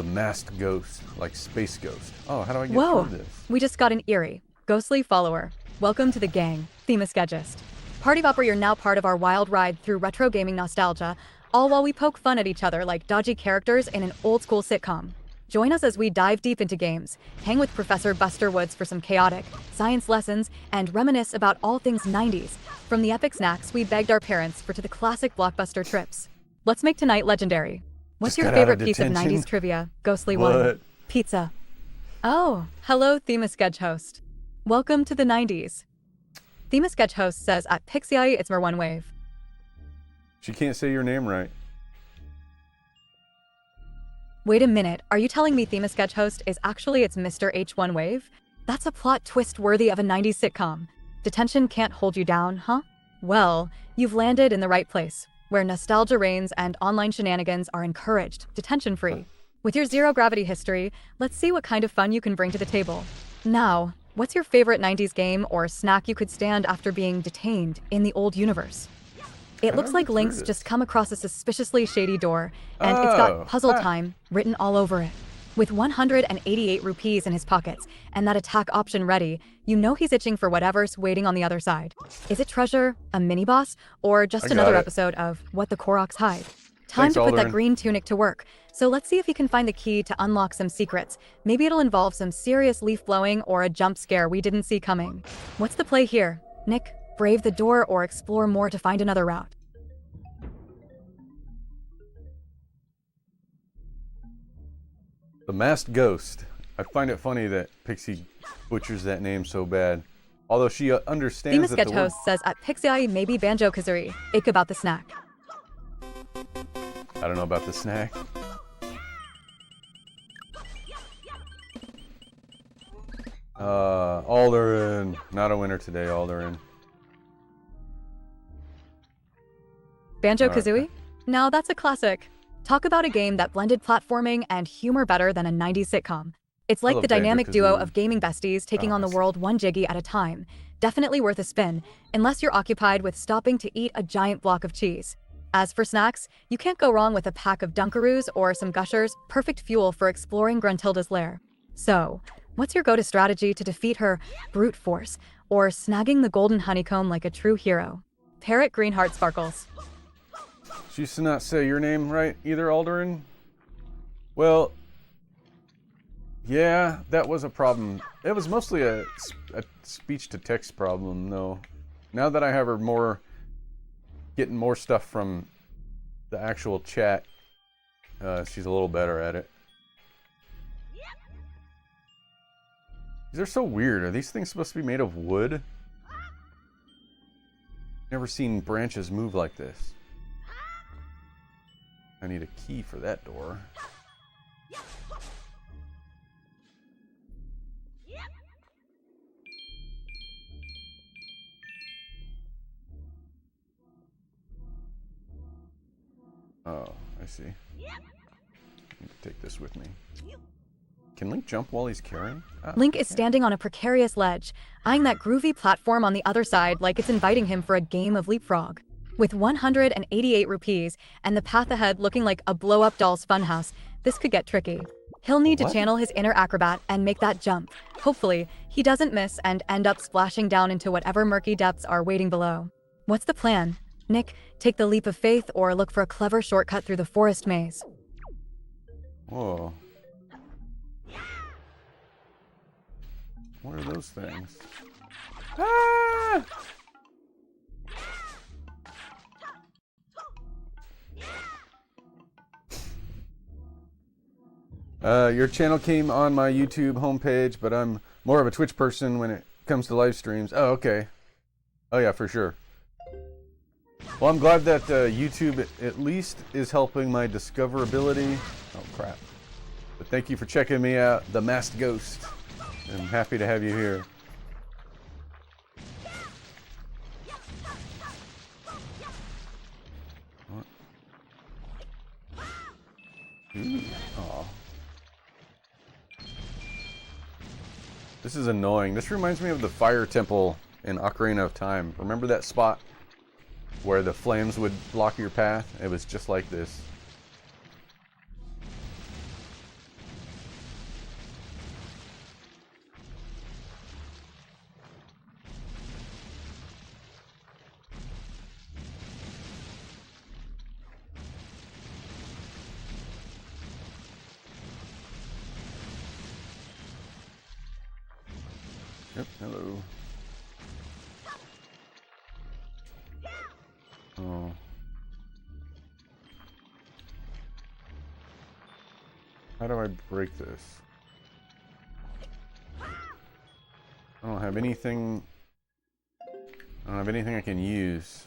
masked ghost, like space ghost. Oh, how do I get through this? We just got an eerie, ghostly follower. Welcome to the gang, Themaschedgist. Party Bopper, you're now part of our wild ride through retro gaming nostalgia, all while we poke fun at each other like dodgy characters in an old-school sitcom. Join us as we dive deep into games, hang with Professor Buster Woods for some chaotic science lessons, and reminisce about all things 90s, from the epic snacks we begged our parents for to the classic blockbuster trips. Let's make tonight legendary. What's Just your got out of favorite piece of detention. 90s trivia, ghostly What? one? Pizza. Oh, hello, Themaschedge host. Welcome to the 90s. Themaschedge host says at Pixie it's more one wave. She can't say your name right. Wait a minute, are you telling me Themaschedge host is actually its Mr. H1 wave? That's a plot twist worthy of a 90s sitcom. Detention can't hold you down, huh? Well, you've landed in the right place, where nostalgia reigns and online shenanigans are encouraged, detention-free. With your zero-gravity history, let's see what kind of fun you can bring to the table. Now, what's your favorite 90s game or snack you could stand after being detained in the old universe? It looks like Link's just come across a suspiciously shady door, and it's got puzzle time written all over it. With 188 rupees in his pockets and that attack option ready, you know he's itching for whatever's waiting on the other side. Is it treasure, a mini-boss, or just another episode of What the Koroks Hide? Time to put that green tunic to work. So let's see if he can find the key to unlock some secrets. Maybe it'll involve some serious leaf blowing or a jump scare we didn't see coming. What's the play here? Nick, brave the door or explore more to find another route. The Masked Ghost. I find it funny that Pixie butchers that name so bad. Although she understands that the Themaschedge word... host says at Pixie maybe Banjo-Kazooie. Ick about the snack. I don't know about the snack. Alderin. Not a winner today, Alderin. Banjo-Kazooie? Now that's a classic. Talk about a game that blended platforming and humor better than a 90s sitcom. It's like love the dynamic duo Banjo-Kazooie. of gaming besties taking on the world one jiggy at a time. Definitely worth a spin, unless you're occupied with stopping to eat a giant block of cheese. As for snacks, you can't go wrong with a pack of Dunkaroos or some Gushers, perfect fuel for exploring Gruntilda's lair. So, what's your go-to strategy to defeat her brute force, or snagging the golden honeycomb like a true hero? Parrot Greenheart Sparkles. She used to not say your name right either, Alderin. Well, yeah, that was a problem. It was mostly a speech-to-text problem, though. Now that I have her getting more stuff from the actual chat, she's a little better at it. These are so weird. Are these things supposed to be made of wood? Never seen branches move like this. I need a key for that door. Oh, I see. I need to take this with me. Can Link jump while he's carrying? Oh, Link is standing on a precarious ledge, eyeing that groovy platform on the other side like it's inviting him for a game of leapfrog. With 188 rupees and the path ahead looking like a blow-up doll's funhouse, this could get tricky. He'll need to channel his inner acrobat and make that jump. Hopefully, he doesn't miss and end up splashing down into whatever murky depths are waiting below. What's the plan? Nick, take the leap of faith or look for a clever shortcut through the forest maze. Whoa. What are those things? Ah! Your channel came on my YouTube homepage, but I'm more of a Twitch person when it comes to live streams. Oh, okay. Oh yeah, for sure. Well, I'm glad that YouTube at least is helping my discoverability. Oh crap. But thank you for checking me out, The Masked Ghost. I'm happy to have you here. Aw. This is annoying. This reminds me of the fire temple in Ocarina of Time. Remember that spot where the flames would block your path? It was just like this. Yep, hello. Oh. How do I break this? I don't have anything. I don't have anything I can use.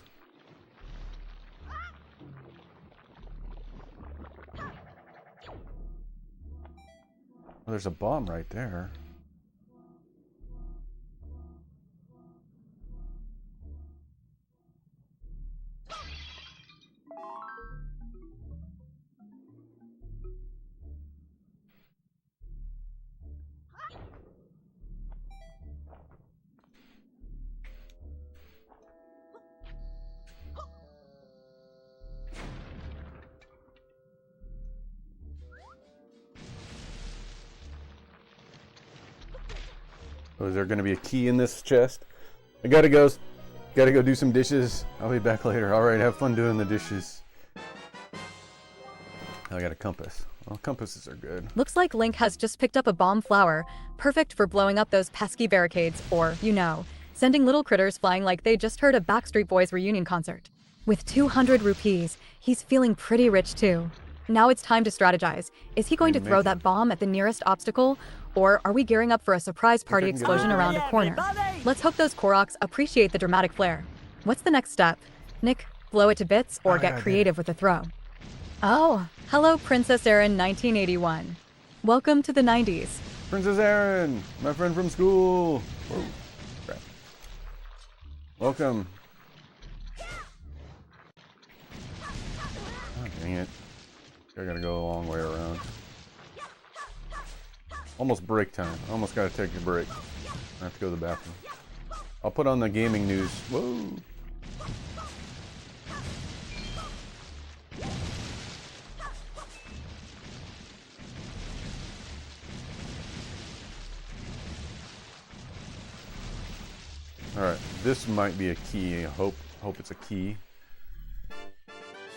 Oh, there's a bomb right there. Oh, is there going to be a key in this chest? I gotta go do some dishes. I'll be back later. All right, have fun doing the dishes. I got a compass. Well, compasses are good. Looks like Link has just picked up a bomb flower, perfect for blowing up those pesky barricades or, you know, sending little critters flying like they just heard a Backstreet Boys reunion concert. With 200 rupees, he's feeling pretty rich too. Now it's time to strategize. Is he going to throw that bomb at the nearest obstacle, or are we gearing up for a surprise party explosion around a corner? Let's hope those Koroks appreciate the dramatic flair. What's the next step? Nick, blow it to bits or get creative with the throw. Oh, hello Princess Erin 1981. Welcome to the 90s. Princess Erin, my friend from school. Whoa, crap. Welcome. Oh, dang it. I gotta go a long way around. Almost break time. Almost gotta take a break. I have to go to the bathroom. I'll put on the gaming news. Whoa. Alright, this might be a key. I hope it's a key.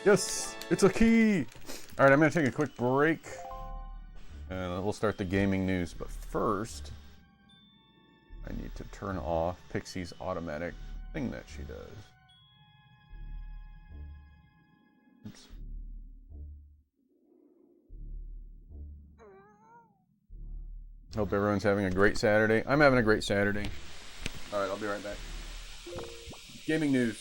Yes, it's a key! Alright, I'm going to take a quick break. And we'll start the gaming news. But first, I need to turn off Pixie's automatic thing that she does. Oops. Hope everyone's having a great Saturday. I'm having a great Saturday. Alright, I'll be right back. Gaming news.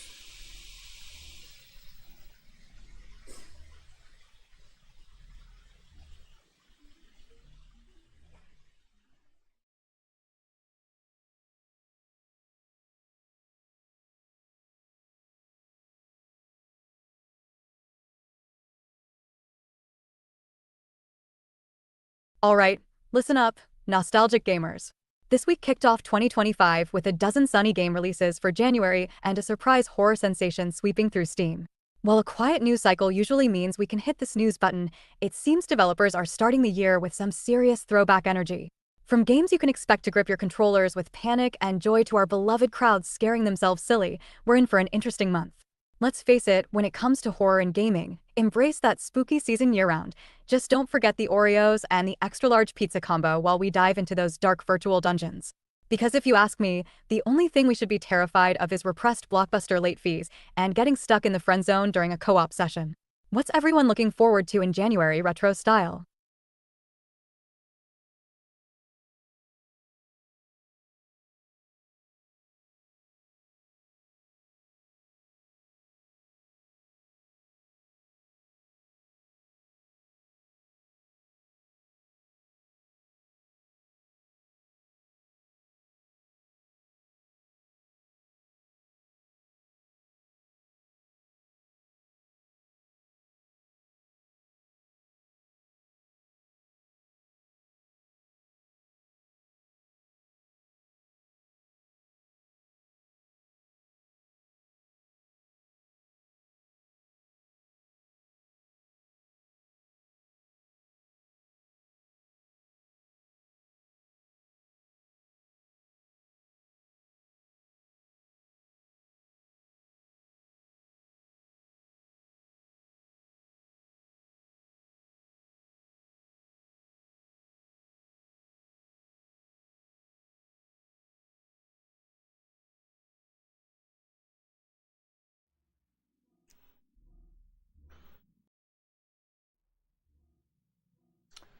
All right, listen up, nostalgic gamers. This week kicked off 2025 with a dozen sunny game releases for January and a surprise horror sensation sweeping through Steam. While a quiet news cycle usually means we can hit the snooze button, it seems developers are starting the year with some serious throwback energy. From games you can expect to grip your controllers with panic and joy to our beloved crowds scaring themselves silly, we're in for an interesting month. Let's face it, when it comes to horror and gaming, embrace that spooky season year-round. Just don't forget the Oreos and the extra-large pizza combo while we dive into those dark virtual dungeons. Because if you ask me, the only thing we should be terrified of is repressed blockbuster late fees and getting stuck in the friend zone during a co-op session. What's everyone looking forward to in January retro style?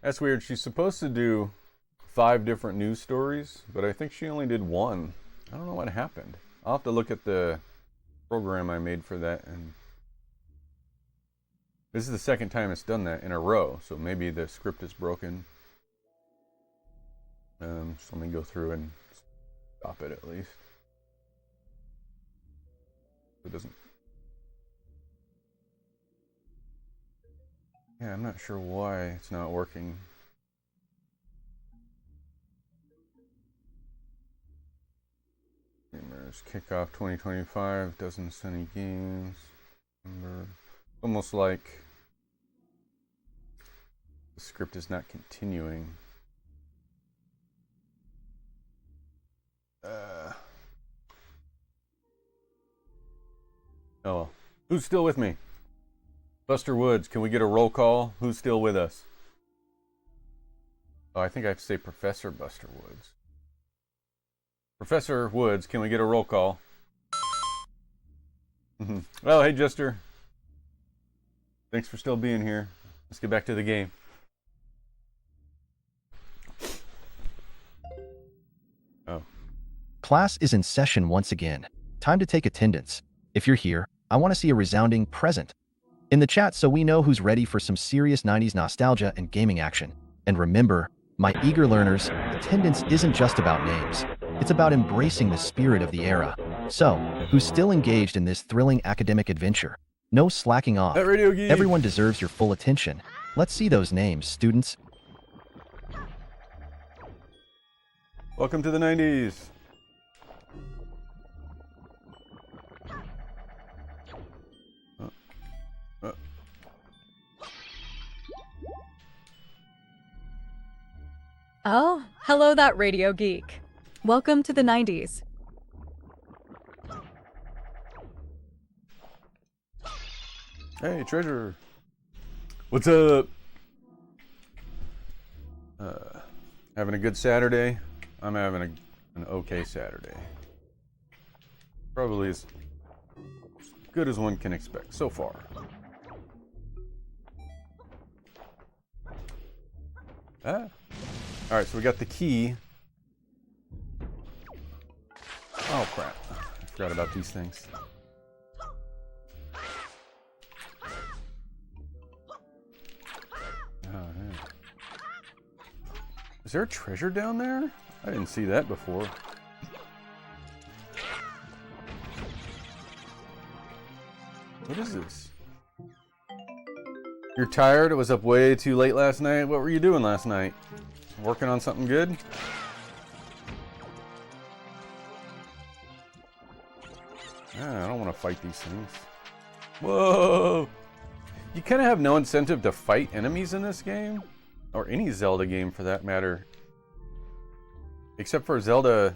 That's weird. She's supposed to do 5 different news stories, but I think she only did 1. I don't know what happened. I'll have to look at the program I made for that. And this is the second time it's done that in a row, so maybe the script is broken. Just let me go through and stop it at least. It doesn't. Yeah, I'm not sure why it's not working. Gamers kickoff 2025, dozen sunny games. Almost like the script is not continuing. Oh well. Who's still with me? Buster Woods, can we get a roll call? Who's still with us? Oh, I think I have to say Professor Buster Woods. Professor Woods, can we get a roll call? Oh, hey, Jester. Thanks for still being here. Let's get back to the game. Oh. Class is in session once again. Time to take attendance. If you're here, I want to see a resounding present in the chat so we know who's ready for some serious 90s nostalgia and gaming action. And remember, my eager learners, attendance isn't just about names. It's about embracing the spirit of the era. So, who's still engaged in this thrilling academic adventure? No slacking off. That Radio Geek. Everyone deserves your full attention. Let's see those names, students. Welcome to the 90s. Oh, hello that radio geek. Welcome to the 90s. Hey, treasure. What's up? Having a good Saturday? I'm having an okay Saturday. Probably as good as one can expect so far. Ah. Alright, so we got the key. Oh crap. I forgot about these things. Oh, yeah. Is there a treasure down there? I didn't see that before. What is this? You're tired? It was up way too late last night. What were you doing last night? Working on something good? I don't want to fight these things. Whoa! You kind of have no incentive to fight enemies in this game. Or any Zelda game for that matter. Except for Zelda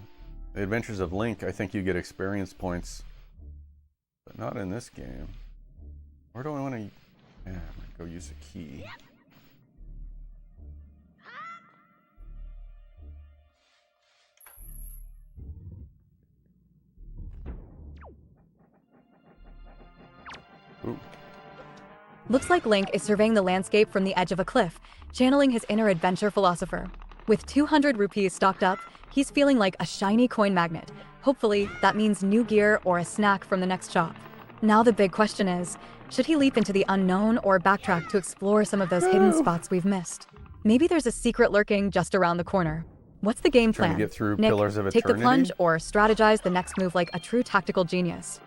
The Adventures of Link, I think you get experience points. But not in this game. Where do I want to... Yeah, I'm going to go use a key. Ooh. Looks like Link is surveying the landscape from the edge of a cliff, channeling his inner adventure philosopher. With 200 rupees stocked up, he's feeling like a shiny coin magnet. Hopefully, that means new gear or a snack from the next shop. Now the big question is, should he leap into the unknown or backtrack to explore some of those hidden spots we've missed? Maybe there's a secret lurking just around the corner. What's the game plan? Trying to get through Nick, Pillars of take the Eternity? plunge or strategize the next move like a true tactical genius.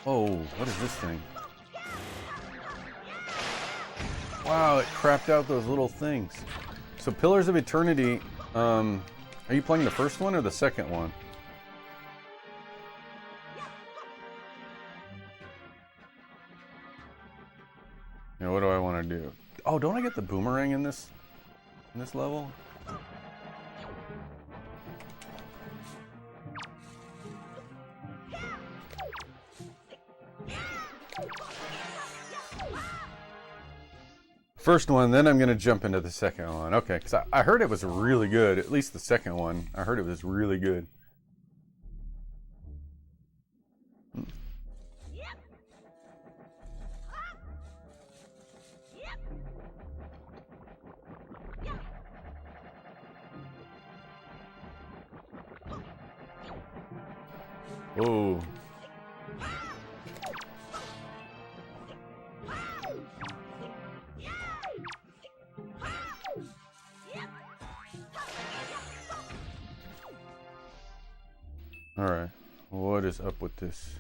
Oh, what is this thing? Wow, it crapped out those little things. So Pillars of Eternity, are you playing the first one or the second one? Now what do I want to do? Oh, don't I get the boomerang in this level? First one, then I'm going to jump into the second one. Okay, because I heard it was really good. At least the second one. I heard it was really good. Oh. Alright, what is up with this?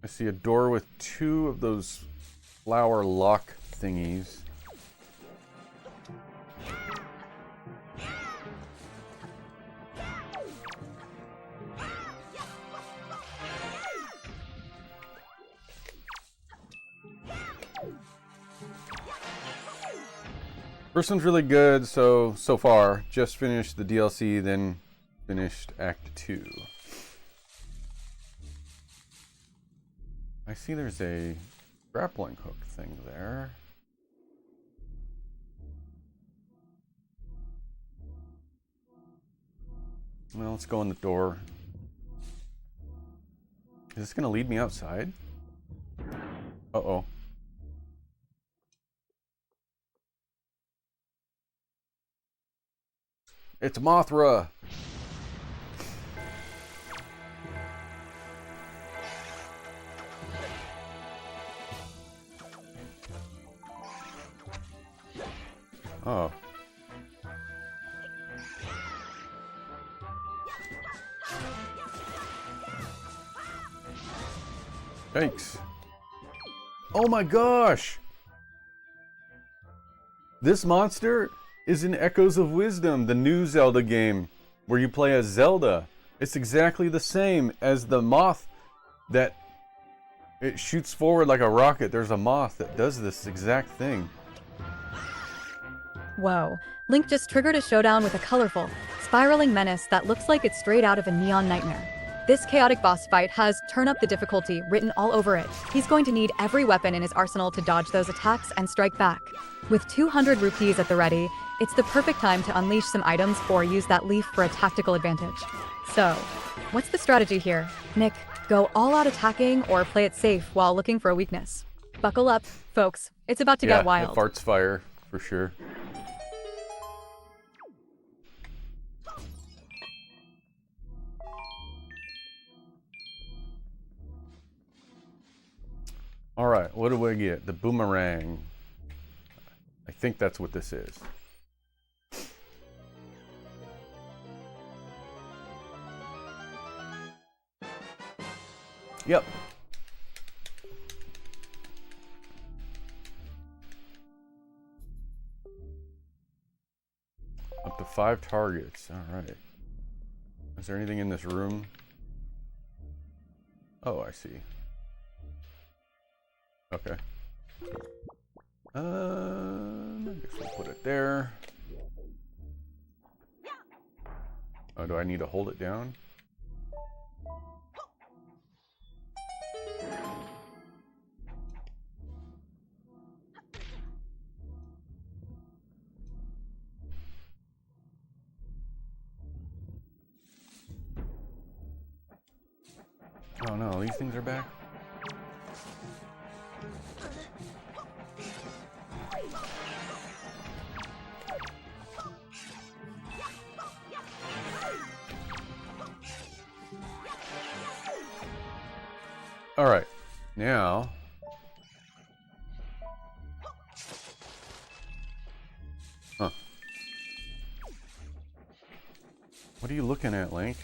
I see a door with two of those flower lock thingies. First one's really good, so far. Just finished the DLC, then finished Act 2. I see there's a grappling hook thing there. Well, let's go in the door. Is this going to lead me outside? Uh-oh. It's Mothra! Oh. Thanks. Oh my gosh! This monster is in Echoes of Wisdom, the new Zelda game, where you play as Zelda. It's exactly the same as the moth that it shoots forward like a rocket. There's a moth that does this exact thing. Whoa, Link just triggered a showdown with a colorful, spiraling menace that looks like it's straight out of a neon nightmare. This chaotic boss fight has turn up the difficulty written all over it. He's going to need every weapon in his arsenal to dodge those attacks and strike back. With 200 rupees at the ready, it's the perfect time to unleash some items or use that leaf for a tactical advantage. So, what's the strategy here? Nick, go all out attacking or play it safe while looking for a weakness? Buckle up, folks. It's about to get wild. It farts fire, for sure. All right, what do we get? The boomerang. I think that's what this is. Yep. Up to 5 targets. All right. Is there anything in this room? Oh, I see. Okay. I guess we'll put it there. Oh, do I need to hold it down? Oh no, these things are back. All right, now what are you looking at, Link?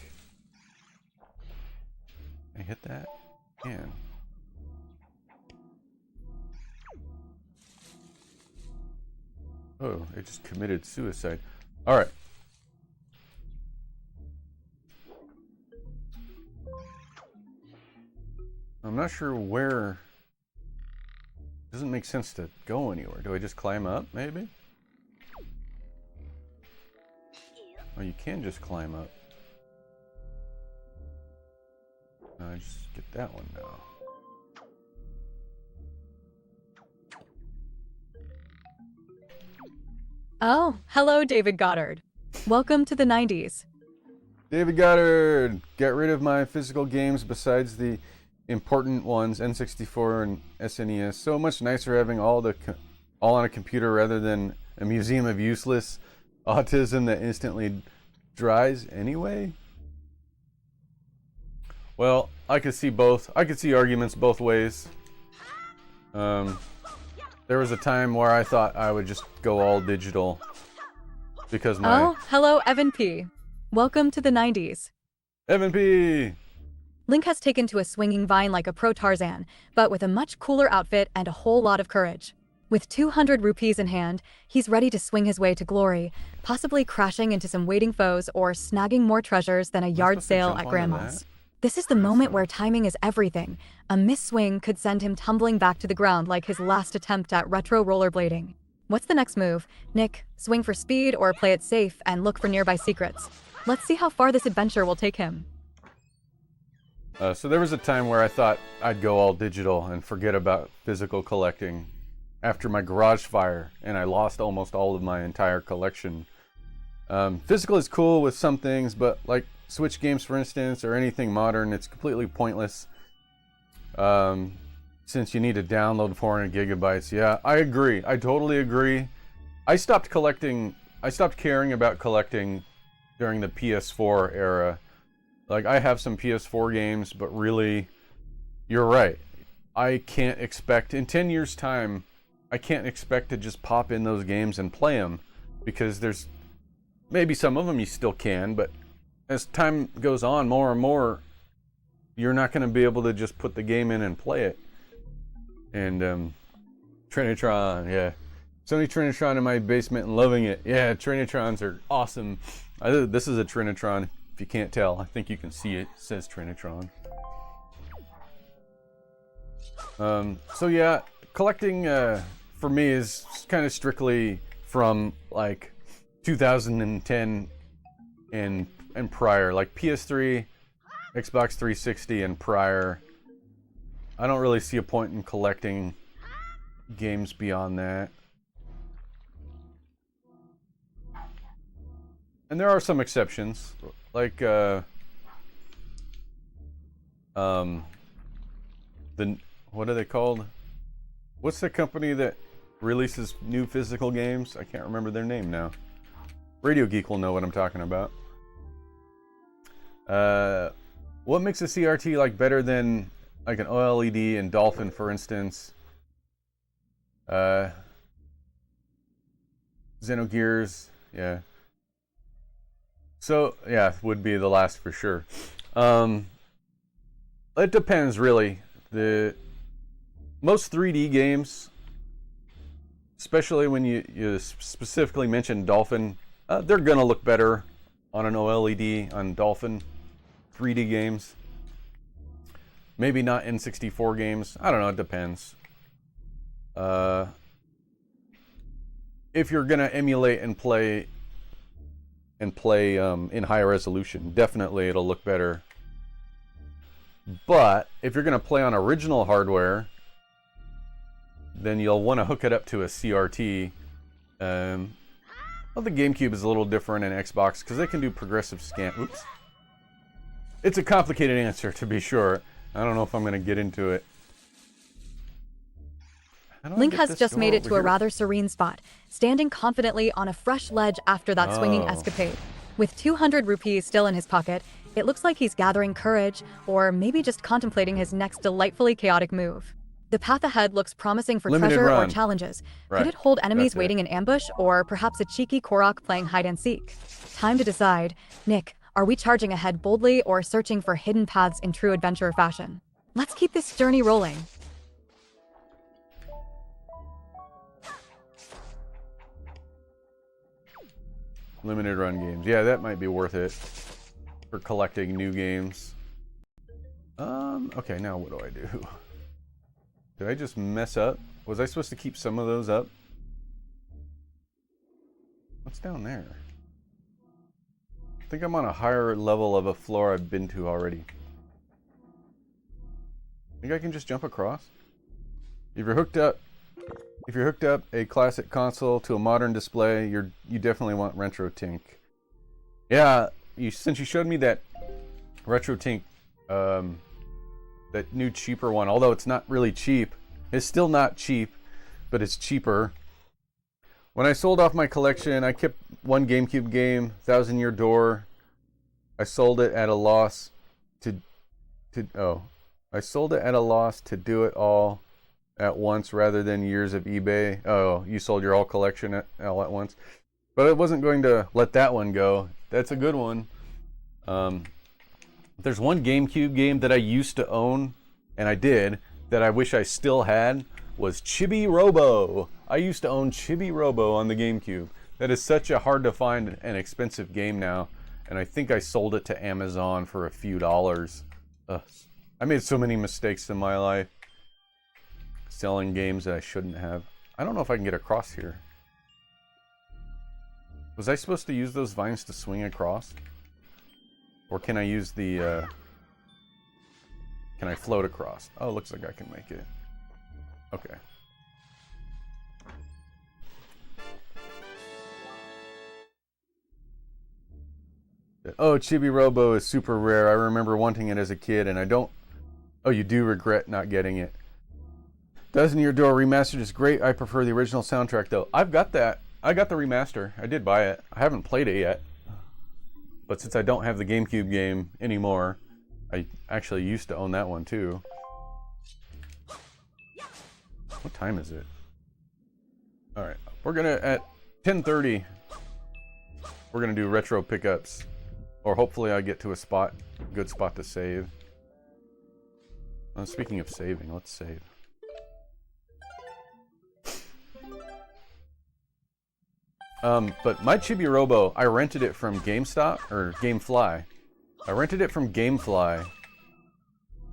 Can I hit that? Can. Oh, it just committed suicide. All right. I'm not sure where. It doesn't make sense to go anywhere. Do I just climb up, maybe? Oh, you can just climb up. Just get that one now. Oh, hello, David Goddard. Welcome to the 90s. David Goddard! Get rid of my physical games besides the important ones, N64 and SNES. So much nicer having all on a computer rather than a museum of useless autism that instantly dries anyway. Well, I could see both. I could see arguments both ways. There was a time where I thought I would just go all digital because my... Oh, hello, Evan P. Welcome to the 90s. Evan P. Link has taken to a swinging vine like a pro Tarzan, but with a much cooler outfit and a whole lot of courage. With 200 rupees in hand, he's ready to swing his way to glory, possibly crashing into some waiting foes or snagging more treasures than a yard sale at Grandma's. This is the moment where timing is everything. A miss-swing could send him tumbling back to the ground like his last attempt at retro rollerblading. What's the next move? Nick, swing for speed or play it safe and look for nearby secrets. Let's see how far this adventure will take him. So there was a time where I thought I'd go all digital and forget about physical collecting after my garage fire, and I lost almost all of my entire collection. Physical is cool with some things, but like Switch games, for instance, or anything modern, it's completely pointless. Since you need to download 400 gigabytes. Yeah, I agree. I totally agree. I stopped caring about collecting during the PS4 era. Like, I have some PS4 games, but really, you're right. I can't expect, in 10 years' time, I can't expect to just pop in those games and play them, because there's, maybe some of them you still can, but as time goes on, more and more, you're not going to be able to just put the game in and play it. And, Trinitron, yeah. Sony Trinitron in my basement and loving it. Yeah, Trinitrons are awesome. This is a Trinitron. If you can't tell, I think you can see it. It says Trinitron. So yeah, collecting for me is kind of strictly from like 2010 and prior. Like PS3, Xbox 360 and prior. I don't really see a point in collecting games beyond that. And there are some exceptions, like what are they called? What's the company that releases new physical games? I can't remember their name now. Radio Geek will know what I'm talking about. What makes a CRT like better than like an OLED and Dolphin, for instance? Xenogears, yeah. So yeah, would be the last for sure. It depends really. The most 3D games, especially when you specifically mentioned Dolphin, they're gonna look better on an OLED on Dolphin 3D games. Maybe not N64 games. I don't know. It depends. If you're gonna emulate and play in higher resolution, definitely it'll look better. But if you're gonna play on original hardware, then you'll want to hook it up to a CRT. Well, the GameCube is a little different in Xbox because they can do progressive scan. Oops. It's a complicated answer, to be sure. I don't know if I'm going to get into it. Link has just made it to a rather serene spot, standing confidently on a fresh ledge after that swinging escapade. With 200 rupees still in his pocket, it looks like he's gathering courage, or maybe just contemplating his next delightfully chaotic move. The path ahead looks promising for treasure or challenges. Right. Could it hold enemies waiting in ambush, or perhaps a cheeky Korok playing hide-and-seek? Time to decide. Nick, are we charging ahead boldly or searching for hidden paths in true adventure fashion? Let's keep this journey rolling. Limited run games. Yeah, that might be worth it for collecting new games. Okay, now what do I do? Did I just mess up? Was I supposed to keep some of those up? What's down there? I think I'm on a higher level of a floor I've been to already. Think I can just jump across? If you're hooked up a classic console to a modern display, you definitely want RetroTink. Yeah, since you showed me that RetroTink, that new cheaper one, although it's not really cheap. It's still not cheap, but it's cheaper. When I sold off my collection, I kept one GameCube game, Thousand Year Door. I sold it at a loss to do it all at once rather than years of eBay. Oh, you sold your all collection all at once. But I wasn't going to let that one go. That's a good one. There's one GameCube game that I used to own, and I did, that I wish I still had, was Chibi Robo. I used to own Chibi Robo on the GameCube. That is such a hard to find and expensive game now, and I think I sold it to Amazon for a few dollars. Ugh. I made so many mistakes in my life, selling games that I shouldn't have. I don't know if I can get across here. Was I supposed to use those vines to swing across? Or can I use the, can I float across? Oh, looks like I can make it. Okay. Oh, Chibi Robo is super rare. I remember wanting it as a kid, and I don't... Oh, you do regret not getting it. Thousand Year Door Remastered is great. I prefer the original soundtrack, though. I've got that. I got the remaster. I did buy it. I haven't played it yet. But since I don't have the GameCube game anymore, I actually used to own that one too. What time is it? Alright, we're gonna, at 10:30, we're gonna do retro pickups. Or hopefully I get to a good spot to save. Speaking of saving, let's save. But my Chibi Robo, I rented it from GameStop, or GameFly. I rented it from GameFly,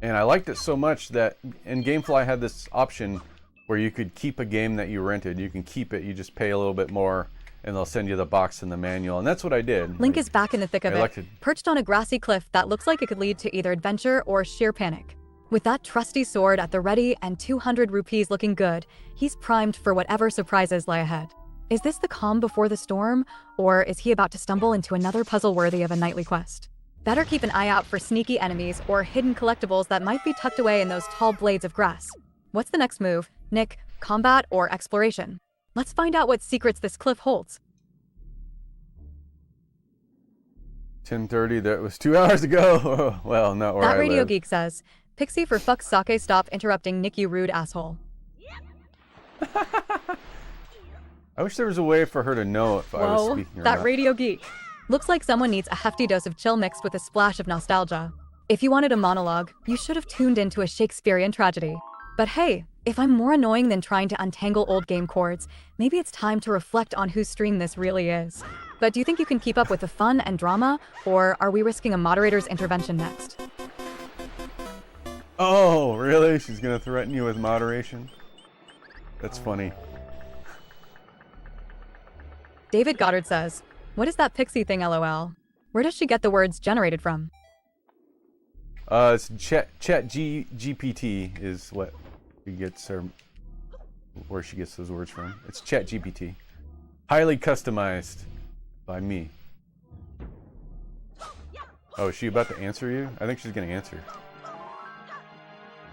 and I liked it so much that, and GameFly had this option where you could keep a game that you rented. You can keep it, you just pay a little bit more, and they'll send you the box and the manual, and that's what I did. Link is back in the thick of I it, elected- perched on a grassy cliff that looks like it could lead to either adventure or sheer panic. With that trusty sword at the ready and 200 rupees looking good, he's primed for whatever surprises lie ahead. Is this the calm before the storm, or is he about to stumble into another puzzle worthy of a nightly quest? Better keep an eye out for sneaky enemies or hidden collectibles that might be tucked away in those tall blades of grass. What's the next move? Nick, combat or exploration? Let's find out what secrets this cliff holds. 10:30, that was 2 hours ago. Well, not where That I Radio live. Geek says, Pixie for fuck's sake, stop interrupting Nick, you rude asshole. I wish there was a way for her to know if I was Whoa, speaking or that not. Radio Geek. Looks like someone needs a hefty dose of chill mixed with a splash of nostalgia. If you wanted a monologue, you should have tuned into a Shakespearean tragedy. But hey, if I'm more annoying than trying to untangle old game chords, maybe it's time to reflect on whose stream this really is. But do you think you can keep up with the fun and drama, or are we risking a moderator's intervention next? Oh, really? She's gonna threaten you with moderation? That's funny. David Goddard says, what is that Pixie thing, lol? Where does she get the words generated from? It's GPT is what she gets her, where she gets those words from. It's Chat GPT. Highly customized by me. Oh, is she about to answer you? I think she's gonna answer.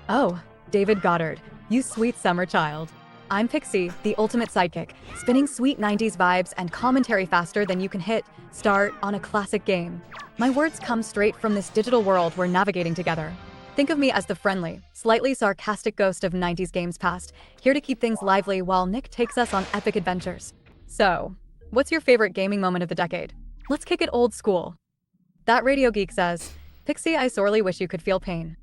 Oh, David Goddard, you sweet summer child. I'm Pixie, the ultimate sidekick, spinning sweet 90s vibes and commentary faster than you can hit start on a classic game. My words come straight from this digital world we're navigating together. Think of me as the friendly, slightly sarcastic ghost of 90s games past, here to keep things lively while Nick takes us on epic adventures. So, what's your favorite gaming moment of the decade? Let's kick it old school. That Radio Geek says, Pixie, I sorely wish you could feel pain.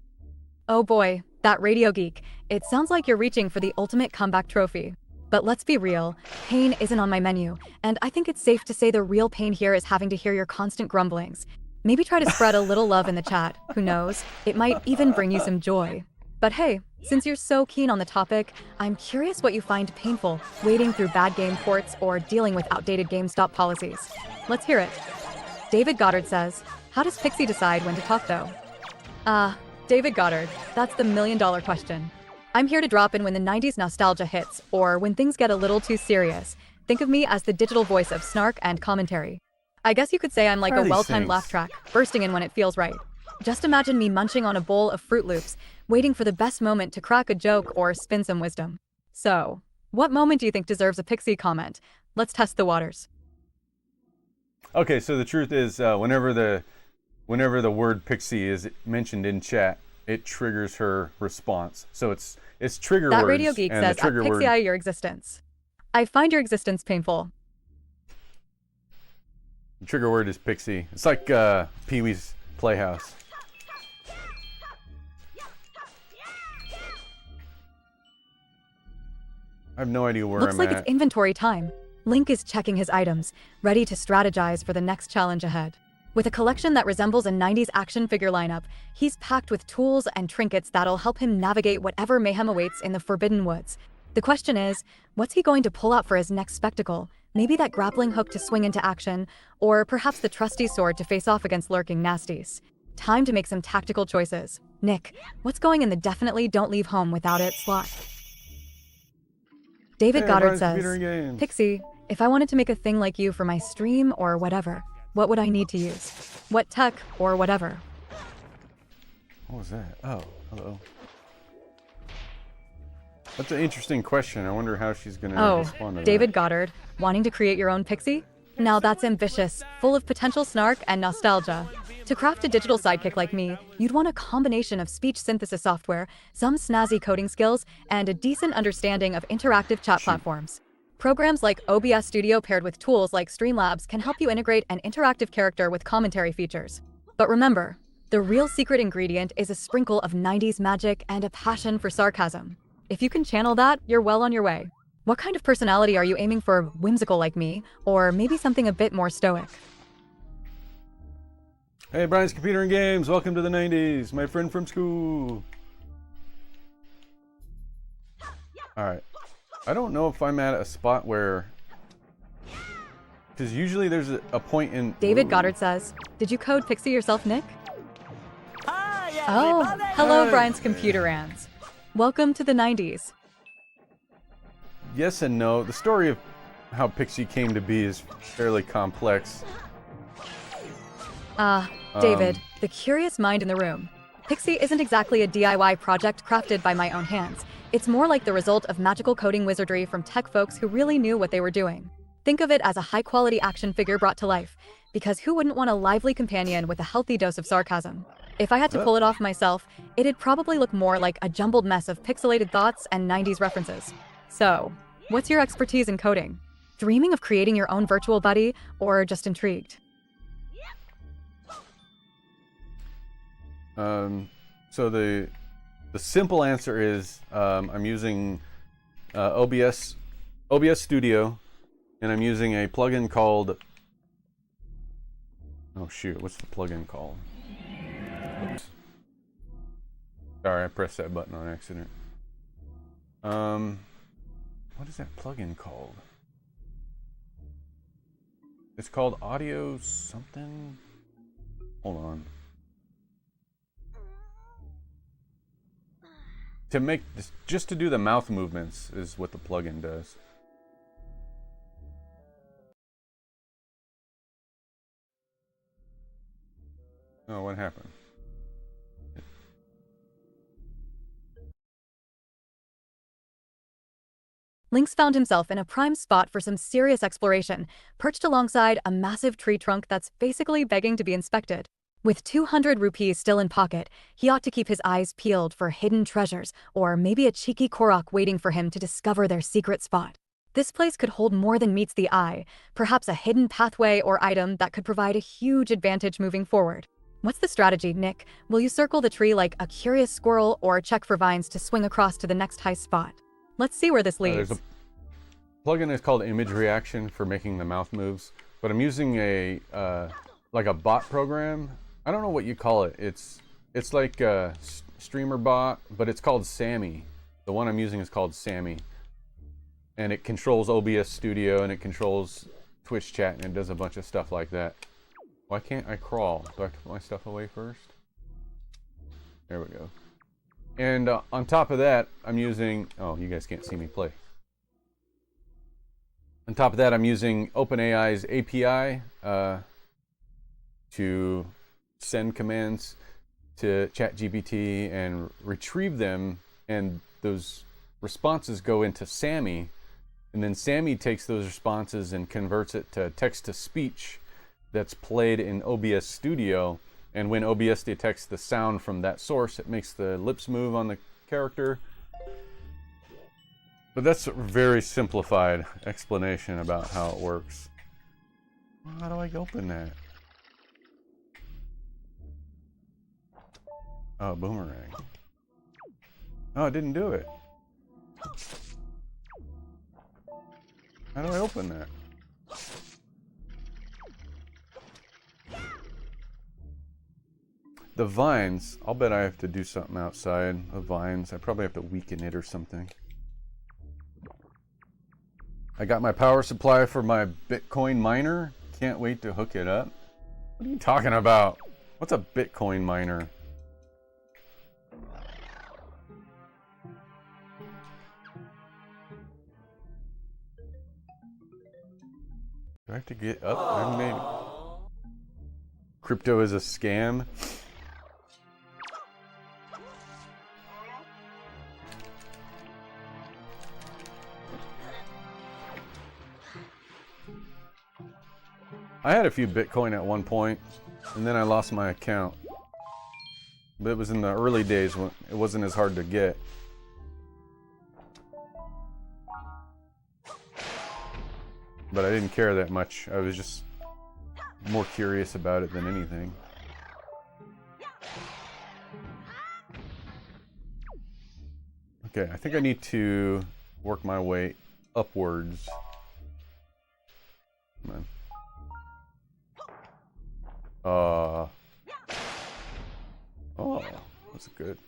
Oh boy, that Radio Geek. It sounds like you're reaching for the ultimate comeback trophy. But let's be real, pain isn't on my menu, and I think it's safe to say the real pain here is having to hear your constant grumblings. Maybe try to spread a little love in the chat, who knows, it might even bring you some joy. But hey, since you're so keen on the topic, I'm curious what you find painful, wading through bad game ports or dealing with outdated GameStop policies. Let's hear it. David Goddard says, how does Pixie decide when to talk though? David Goddard, that's the million-dollar question. I'm here to drop in when the 90s nostalgia hits, or when things get a little too serious. Think of me as the digital voice of snark and commentary. I guess you could say I'm like What are a these well-timed things? laugh track, bursting in when it feels right. Just imagine me munching on a bowl of Fruit Loops, waiting for the best moment to crack a joke or spin some wisdom. So, what moment do you think deserves a Pixie comment? Let's test the waters. Okay, so the truth is, whenever the word Pixie is mentioned in chat, it triggers her response. So it's trigger words. That Radio Geek and says, the trigger word. Pixie, your existence. I find your existence painful. The trigger word is Pixie. It's like Pee-wee's Playhouse. I have no idea where Looks I'm like at. it's inventory time. Link is checking his items, ready to strategize for the next challenge ahead. With a collection that resembles a 90s action figure lineup, he's packed with tools and trinkets that'll help him navigate whatever mayhem awaits in the Forbidden Woods. The question is, what's he going to pull out for his next spectacle? Maybe that grappling hook to swing into action, or perhaps the trusty sword to face off against lurking nasties. Time to make some tactical choices. Nick, what's going in the definitely don't leave home without it slot? David Hey, Goddard Brian's says, Computer and Games. Pixie, if I wanted to make a thing like you for my stream or whatever, what would I need to use? What tech or whatever? What was that? Oh, hello. That's an interesting question. I wonder how she's going to Oh, respond to David that. Goddard, wanting to create your own Pixie? Now that's ambitious, full of potential snark and nostalgia. To craft a digital sidekick like me, you'd want a combination of speech synthesis software, some snazzy coding skills, and a decent understanding of interactive chat platforms. Programs like OBS Studio paired with tools like Streamlabs can help you integrate an interactive character with commentary features. But remember, the real secret ingredient is a sprinkle of 90s magic and a passion for sarcasm. If you can channel that, you're well on your way. What kind of personality are you aiming for, whimsical like me, or maybe something a bit more stoic? Hey, Brian's Computer and Games. Welcome to the 90s. My friend from school. All right. I don't know if I'm at a spot where Because usually there's a point in... David Ooh. Goddard says, did you code Pixie yourself, Nick? Hi, Oh, everybody. hello, Hey. Brian's computer ants. Welcome to the 90s. Yes and no. The story of how Pixie came to be is fairly complex. David, the curious mind in the room. Pixie isn't exactly a DIY project crafted by my own hands. It's more like the result of magical coding wizardry from tech folks who really knew what they were doing. Think of it as a high-quality action figure brought to life, because who wouldn't want a lively companion with a healthy dose of sarcasm? If I had to pull it off myself, it'd probably look more like a jumbled mess of pixelated thoughts and 90s references. So, what's your expertise in coding? Dreaming of creating your own virtual buddy, or just intrigued? So the simple answer is I'm using OBS Studio, and I'm using a plugin called... Oh shoot, what's the plugin called? Oops. Sorry, I pressed that button on accident. What is that plugin called? It's called Audio something. Hold on. To make this, just to do the mouth movements is what the plugin does. Oh, what happened? Lynx found himself in a prime spot for some serious exploration, perched alongside a massive tree trunk that's basically begging to be inspected. With 200 rupees still in pocket, he ought to keep his eyes peeled for hidden treasures, or maybe a cheeky Korok waiting for him to discover their secret spot. This place could hold more than meets the eye, perhaps a hidden pathway or item that could provide a huge advantage moving forward. What's the strategy, Nick? Will you circle the tree like a curious squirrel or check for vines to swing across to the next high spot? Let's see where this leads. There's a plugin that's called Image Reaction for making the mouth moves, but I'm using a like a bot program. I don't know what you call it. It's like a streamer bot, but it's called Sammy. The one I'm using is called Sammy, and it controls OBS Studio and it controls Twitch chat and it does a bunch of stuff like that. Why can't I crawl? Do I have to put my stuff away first? There we go. And on top of that, I'm using... Oh, you guys can't see me play. On top of that, I'm using OpenAI's API to send commands to ChatGPT and retrieve them, and those responses go into Sammy, and then Sammy takes those responses and converts it to text-to-speech that's played in OBS Studio, and when OBS detects the sound from that source, it makes the lips move on the character. But that's a very simplified explanation about how it works. How do I open that? Oh, boomerang. Oh, it didn't do it. How do I open that? The vines, I'll bet I have to do something outside the vines. I probably have to weaken it or something. I got my power supply for my Bitcoin miner. Can't wait to hook it up. What are you talking about? What's a Bitcoin miner? Do I have to get up? Maybe. Crypto is a scam. I had a few Bitcoin at one point, and then I lost my account. But it was in the early days when it wasn't as hard to get. But I didn't care that much. I was just more curious about it than anything. Okay, I think I need to work my way upwards. Come on. Oh, that's good.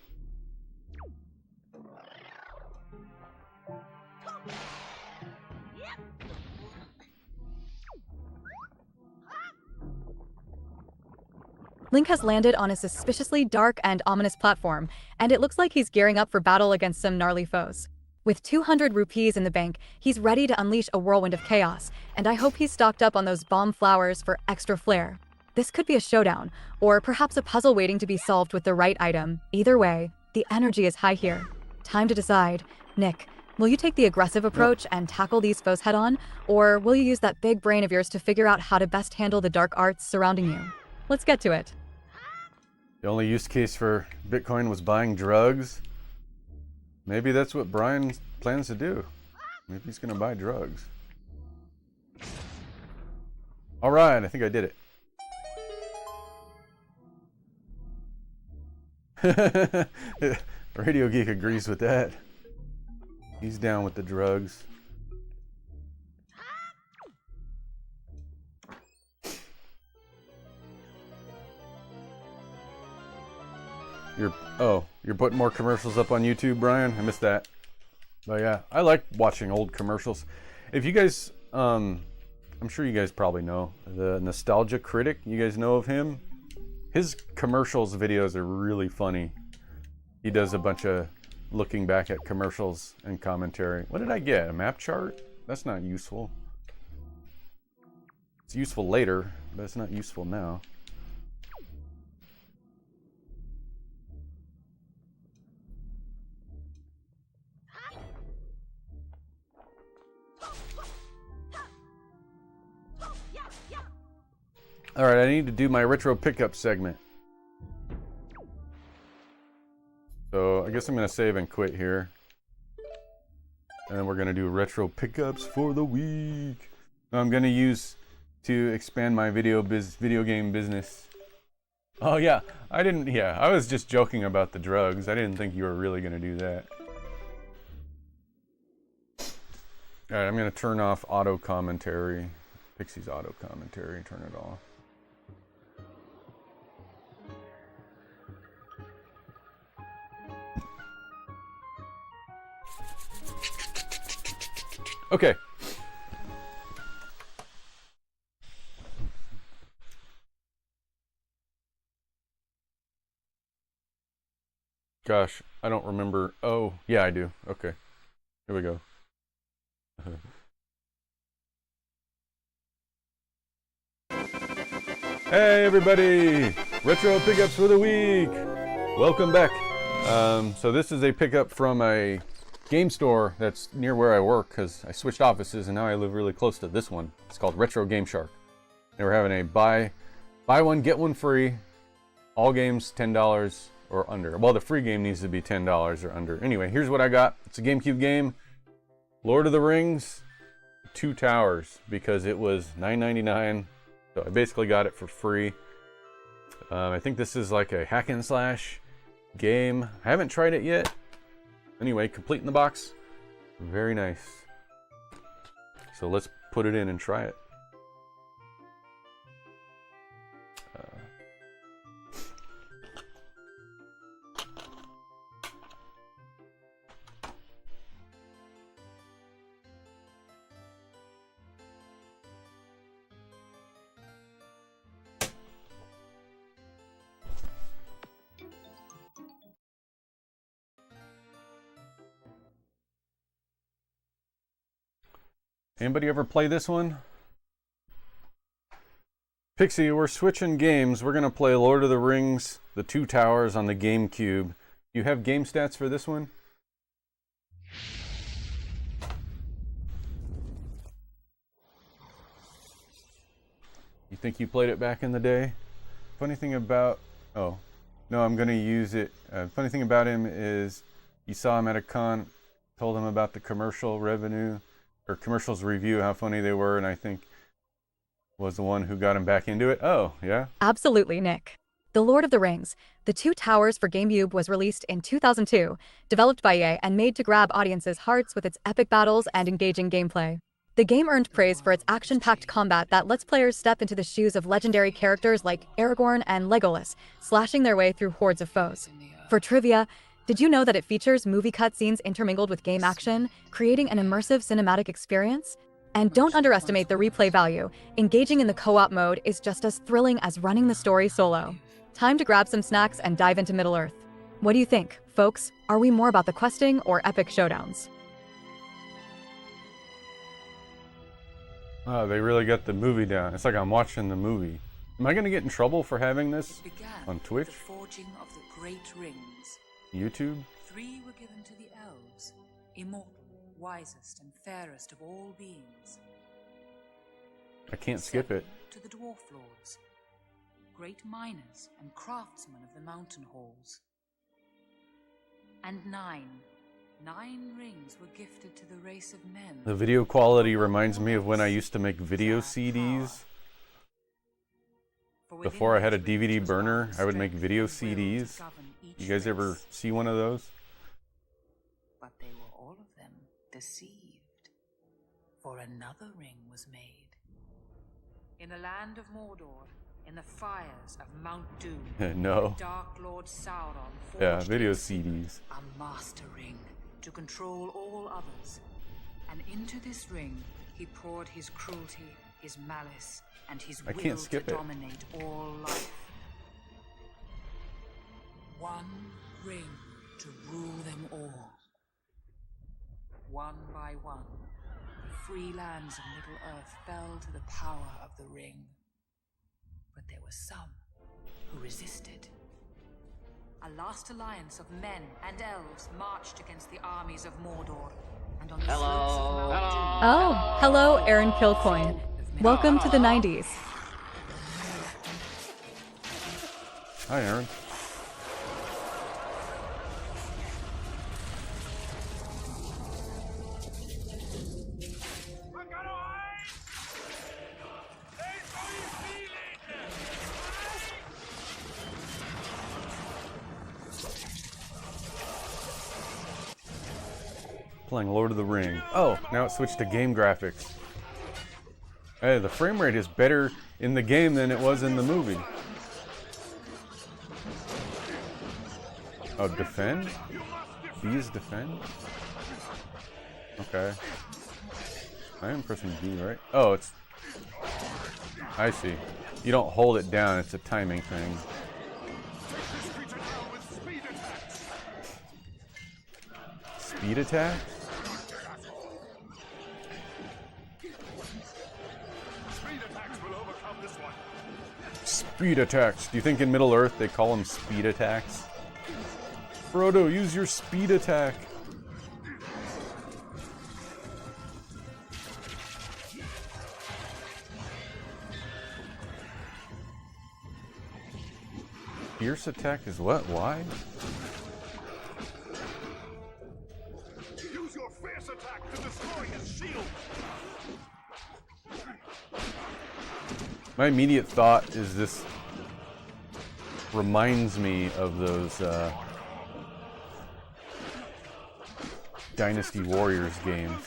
Link has landed on a suspiciously dark and ominous platform, and it looks like he's gearing up for battle against some gnarly foes. With 200 rupees in the bank, he's ready to unleash a whirlwind of chaos, and I hope he's stocked up on those bomb flowers for extra flair. This could be a showdown, or perhaps a puzzle waiting to be solved with the right item. Either way, the energy is high here. Time to decide. Nick, will you take the aggressive approach and tackle these foes head-on, or will you use that big brain of yours to figure out how to best handle the dark arts surrounding you? Let's get to it. The only use case for Bitcoin was buying drugs. Maybe that's what Brian plans to do. Maybe he's gonna buy drugs. All right, I think I did it. Radio Geek agrees with that. He's down with the drugs. You're putting more commercials up on YouTube, Brian? I missed that. But yeah, I like watching old commercials. If you guys, I'm sure you guys probably know the Nostalgia Critic. You guys know of him? His commercials videos are really funny. He does a bunch of looking back at commercials and commentary. What did I get? A map chart? That's not useful. It's useful later, but it's not useful now. Alright, I need to do my retro pickup segment. So I guess I'm going to save and quit here. And then we're going to do retro pickups for the week. I'm going to use to expand my video game business. Oh yeah, I was just joking about the drugs. I didn't think you were really going to do that. Alright, I'm going to turn off auto commentary. Pixie's auto commentary, turn it off. Okay. Gosh, I don't remember. Oh, yeah, I do. Okay. Here we go. Hey, everybody! Retro pickups for the week! Welcome back. So this is a pickup from a game store that's near where I work because I switched offices and now I live really close to this one. It's called Retro Game Shark. They were having a buy one get one free, all games $10 or under. Well, the free game needs to be $10 or under. Anyway, here's what I got. It's a GameCube game, Lord of the Rings, Two Towers, because it was $9.99. So I basically got it for free. I think this is like a hack and slash game. I haven't tried it yet. Anyway, complete in the box. Very nice. So let's put it in and try it. Anybody ever play this one? Pixie, we're switching games. We're gonna play Lord of the Rings, The Two Towers on the GameCube. You have game stats for this one? You think you played it back in the day? Funny thing about... Oh. No, I'm gonna use it. Funny thing about him is you saw him at a con, told him about the commercial revenue, or commercials review, how funny they were, and I think was the one who got him back into it. Oh, yeah? Absolutely, Nick. The Lord of the Rings, The Two Towers for GameCube was released in 2002, developed by EA and made to grab audiences' hearts with its epic battles and engaging gameplay. The game earned praise for its action-packed combat that lets players step into the shoes of legendary characters like Aragorn and Legolas, slashing their way through hordes of foes. For trivia, did you know that it features movie cutscenes intermingled with game action, creating an immersive cinematic experience? And don't underestimate the replay value. Engaging in the co-op mode is just as thrilling as running the story solo. Time to grab some snacks and dive into Middle-earth. What do you think, folks? Are we more about the questing or epic showdowns? Oh, they really got the movie down. It's like I'm watching the movie. Am I gonna get in trouble for having this Began on Twitch? The forging of the great rings. YouTube? 3 were given to the elves, immortal, wisest, and fairest of all beings. I can't skip it. 7 to the dwarf lords, great miners and craftsmen of the mountain halls. And 9 rings were gifted to the race of men. The video quality reminds me of when I used to make video CDs. Before I had a DVD burner, I would make video CDs. You guys ever see one of those? But they were all of them deceived, for another ring was made. In the land of Mordor, in the fires of Mount Doom, No. the Dark Lord Sauron forged Yeah, video in CDs. a master ring to control all others. And into this ring, he poured his cruelty, his malice, and his I will can't skip to it. dominate all life. One ring to rule them all. One by one, the free lands of Middle-earth fell to the power of the ring. But there were some who resisted. A last alliance of men and elves marched against the armies of Mordor, and on the slopes of Mount Doom, Oh, hello, Aaron Kilcoin. Welcome to the 90s. Hi, Aaron. Playing Lord of the Ring. Oh, now it switched to game graphics. Hey, the frame rate is better in the game than it was in the movie. Oh, defend? B is defend? Okay. I am pressing B, right? Oh, it's... I see. You don't hold it down, it's a timing thing. Speed attack? Speed attacks. Do you think in Middle-earth they call them speed attacks? Frodo, use your speed attack. Fierce attack is what? Why? Use your fierce attack to destroy his shield. My immediate thought is this reminds me of those Dynasty Warriors games.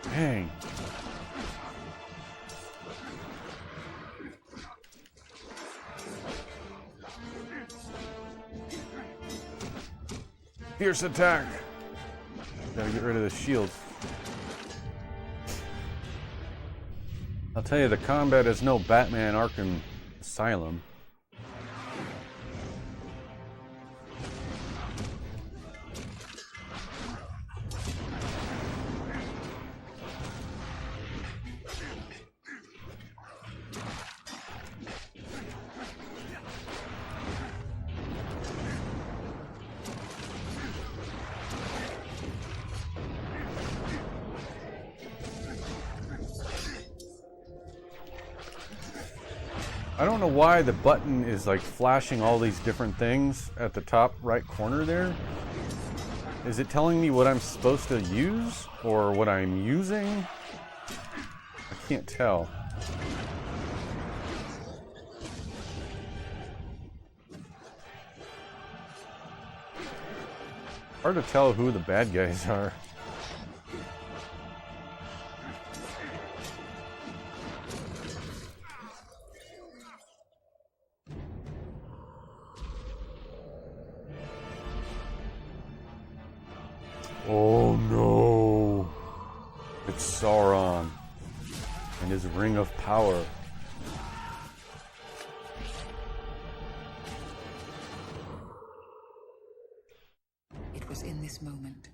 Dang. Fierce attack. Gotta get rid of the shield. I'll tell you, the combat is no Batman Arkham Asylum. I don't know why the button is like flashing all these different things at the top right corner there. Is it telling me what I'm supposed to use or what I'm using? I can't tell. Hard to tell who the bad guys are. Sauron and his ring of power. It was in this moment,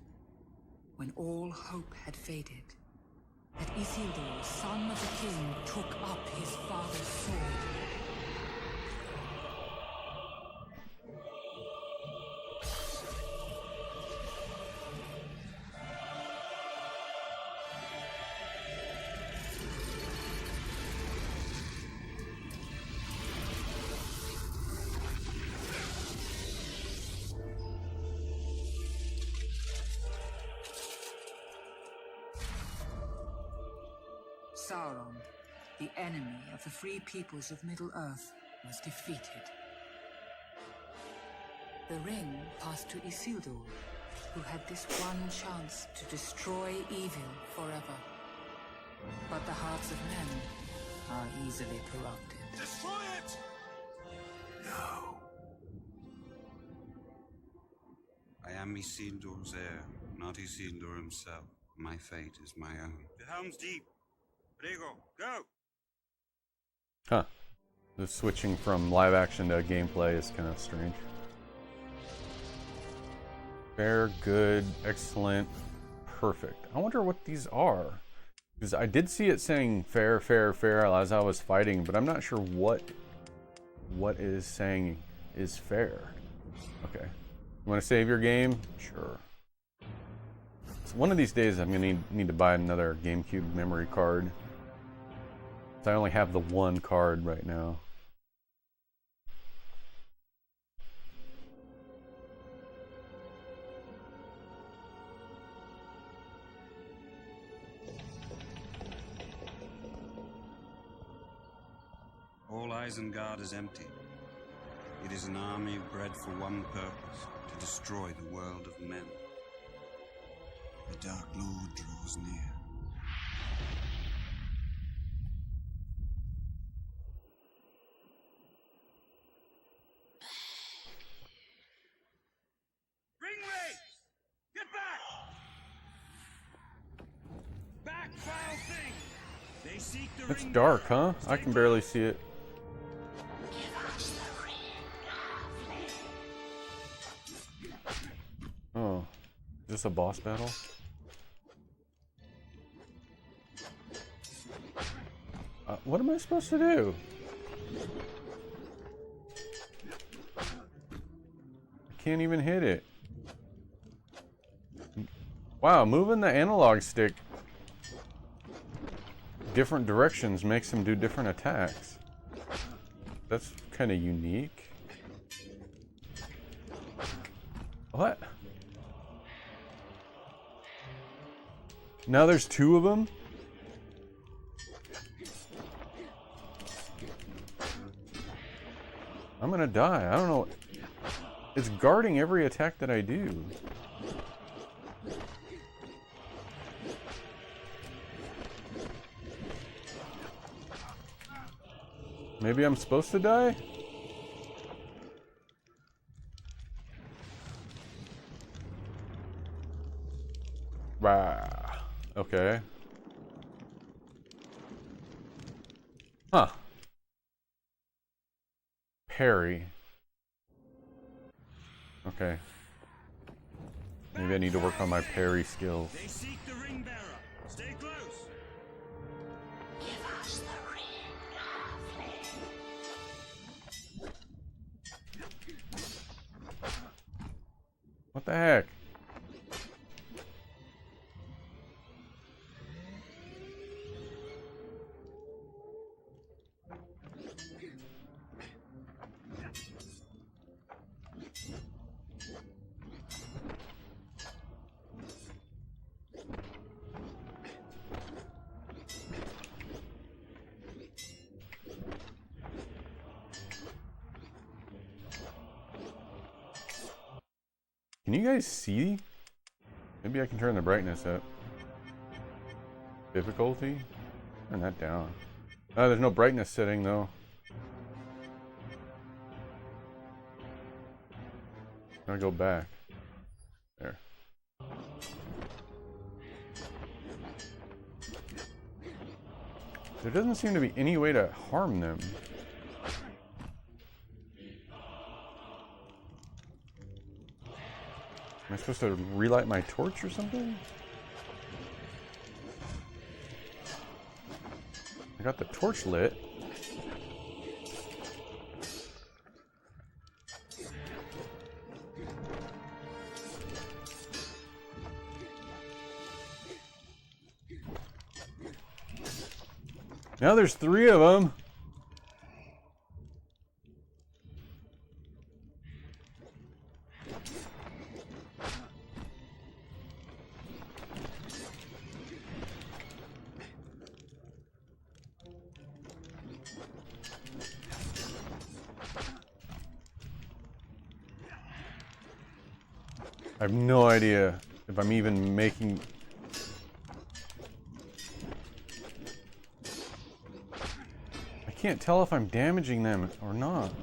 when all hope had faded, that Isildur, son of the king, took up his father's sword. Sauron, the enemy of the free peoples of Middle-earth, was defeated. The ring passed to Isildur, who had this one chance to destroy evil forever. But the hearts of men are easily corrupted. Destroy it! No. I am Isildur's heir, not Isildur himself. My fate is my own. The helm's deep. Rhaegar, go! Huh. The switching from live action to gameplay is kind of strange. Fair, good, excellent, perfect. I wonder what these are. Because I did see it saying fair, fair, fair as I was fighting, but I'm not sure what it is saying is fair. Okay. You want to save your game? Sure. So one of these days I'm going to need to buy another GameCube memory card. I only have the one card right now. All Isengard is empty. It is an army bred for one purpose, to destroy the world of men. The Dark Lord draws near. It's dark, huh? I can barely see it. Oh, is this a boss battle? What am I supposed to do? I can't even hit it. Wow, moving the analog stick different directions makes him do different attacks. That's kind of unique. What? Now there's two of them? I'm gonna die. I don't know. It's guarding every attack that I do. Maybe I'm supposed to die? Bah. Okay. Huh. Parry. Okay. Maybe I need to work on my parry skills. They seek the ring bearer. Stay close. What the heck? Can you guys see? Maybe I can turn the brightness up. Difficulty? Turn that down. Oh, there's no brightness setting though. I'll go back. There. There doesn't seem to be any way to harm them. Am I supposed to relight my torch or something? I got the torch lit. Now there's 3 of them. I have no idea if I'm even making... I can't tell if I'm damaging them or not.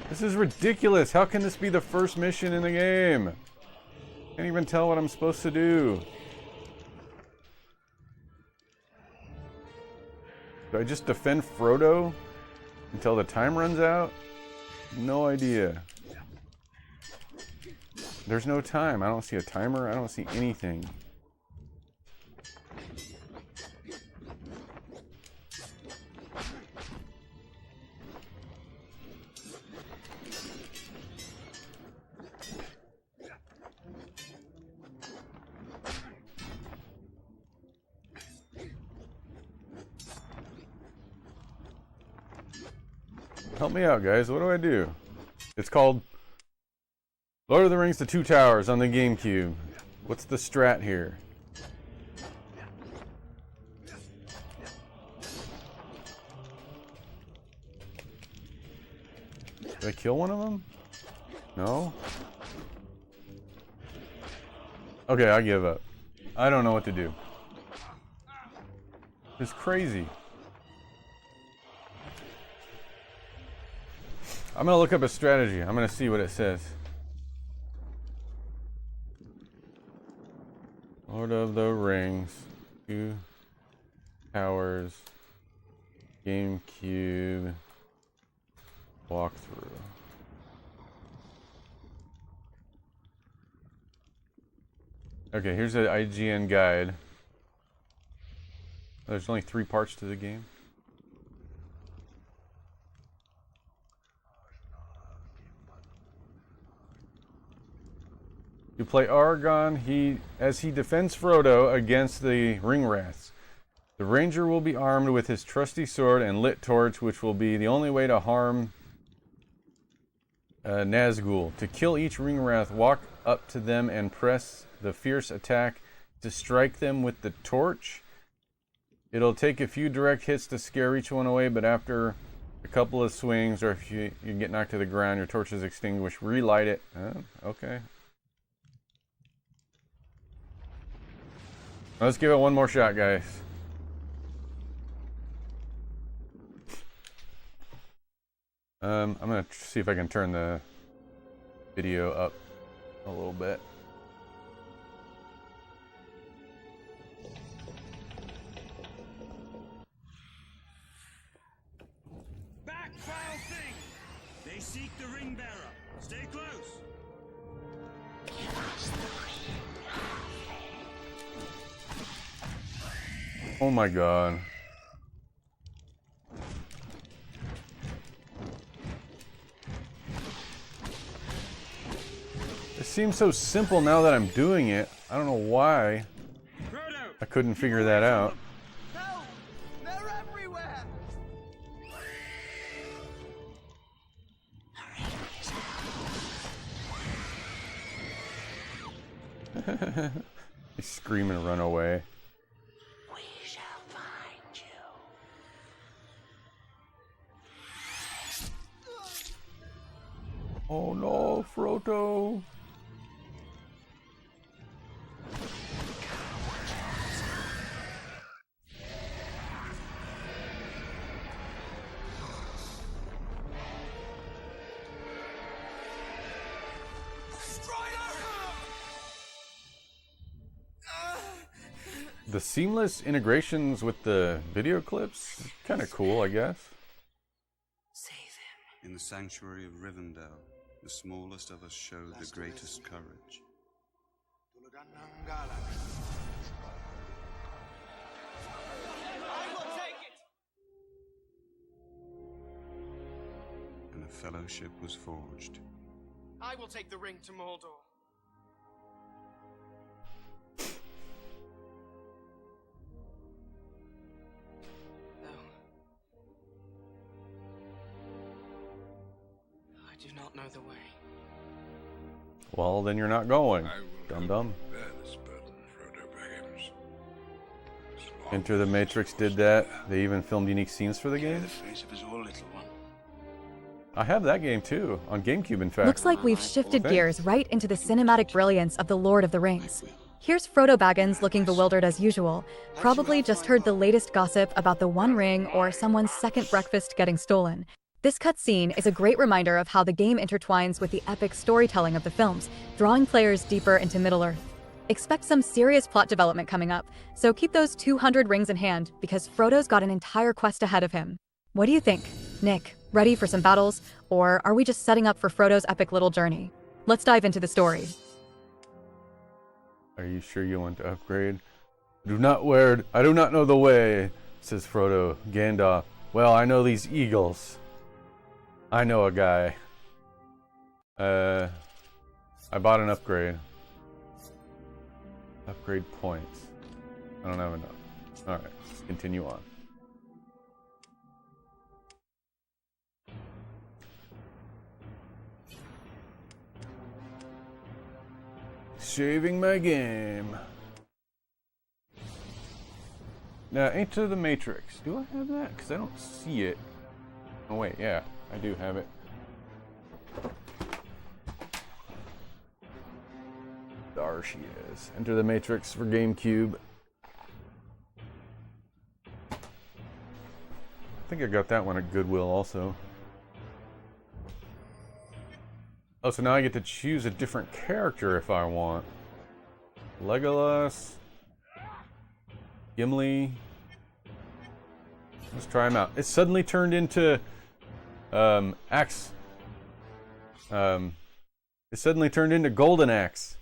This is ridiculous. How can this be the first mission in the game? Can't even tell what I'm supposed to do. Do I just defend Frodo until the time runs out? No idea. There's no time. I don't see a timer. I don't see anything. Help me out, guys. What do I do? It's called Lord of the Rings: The Two Towers on the GameCube. What's the strat here? Did I kill one of them? No? Okay, I give up. I don't know what to do. It's crazy. I'm gonna look up a strategy. I'm gonna see what it says. Lord of the Rings, Two Towers, GameCube walkthrough. Okay, here's the IGN guide. There's only 3 parts to the game. You play Aragorn as he defends Frodo against the Ringwraiths. The ranger will be armed with his trusty sword and lit torch, which will be the only way to harm Nazgul. To kill each Ringwraith, walk up to them and press the fierce attack to strike them with the torch. It'll take a few direct hits to scare each one away, but after a couple of swings, or if you get knocked to the ground, your torch is extinguished. Relight it. Okay. Let's give it one more shot, guys. I'm gonna see if I can turn the video up a little bit. Back, foul thing! They seek the ring bearer. Stay close. Oh my god. It seems so simple now that I'm doing it. I don't know why I couldn't figure that out. No! They're everywhere! They scream and run away. We shall find you. Oh no, Frodo. The seamless integrations with the video clips, kind of cool, I guess. Save him. In the sanctuary of Rivendell, the smallest of us show the greatest courage. I will take it! And a fellowship was forged. I will take the ring to Mordor. No. I do not know the way. Well, then you're not going. Dum dum. Bear this burden, Frodo Baggins. Enter the Matrix did that. They even filmed unique scenes for the game. The face of his all little one. I have that game too, on GameCube in fact. Looks like we've shifted Thanks. gears right into the cinematic brilliance of The Lord of the Rings. Here's Frodo Baggins looking bewildered as usual. Probably just heard the latest gossip about the One Ring or someone's second breakfast getting stolen. This cutscene is a great reminder of how the game intertwines with the epic storytelling of the films, drawing players deeper into Middle-earth. Expect some serious plot development coming up, so keep those 200 rings in hand because Frodo's got an entire quest ahead of him. What do you think? Nick, ready for some battles? Or are we just setting up for Frodo's epic little journey? Let's dive into the story. Are you sure you want to upgrade? I do not know the way, says Frodo. Gandalf. Well, I know these eagles. I know a guy. I bought an upgrade. Upgrade points. I don't have enough. Alright, let's continue on. Saving my game. Now, enter the Matrix. Do I have that? Because I don't see it. Oh wait, yeah, I do have it. There she is. Enter the Matrix for GameCube. I think I got that one at Goodwill also. Oh, so now I get to choose a different character if I want. Legolas. Gimli. Let's try him out. It suddenly turned into Axe. It suddenly turned into Golden Axe.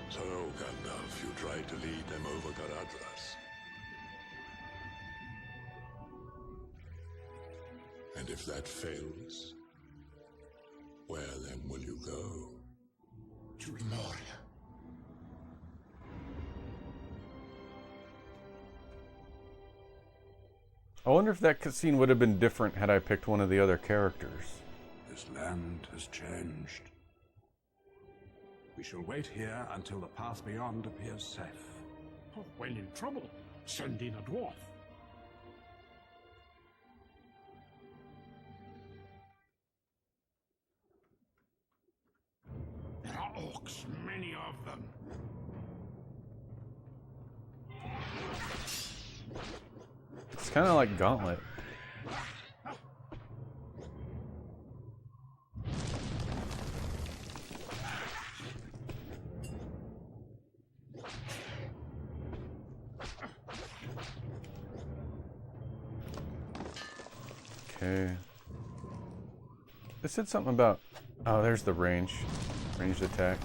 So, Gandalf, you tried to lead them over Garadras. And if that fails, where then will you go? To Moria. I wonder if that cutscene would have been different had I picked one of the other characters. This land has changed. We shall wait here until the path beyond appears safe. Oh, when in trouble, send in a dwarf. There are orcs, many of them. It's kind of like Gauntlet. Okay. It said something about... Oh, there's the range. Ranged attack.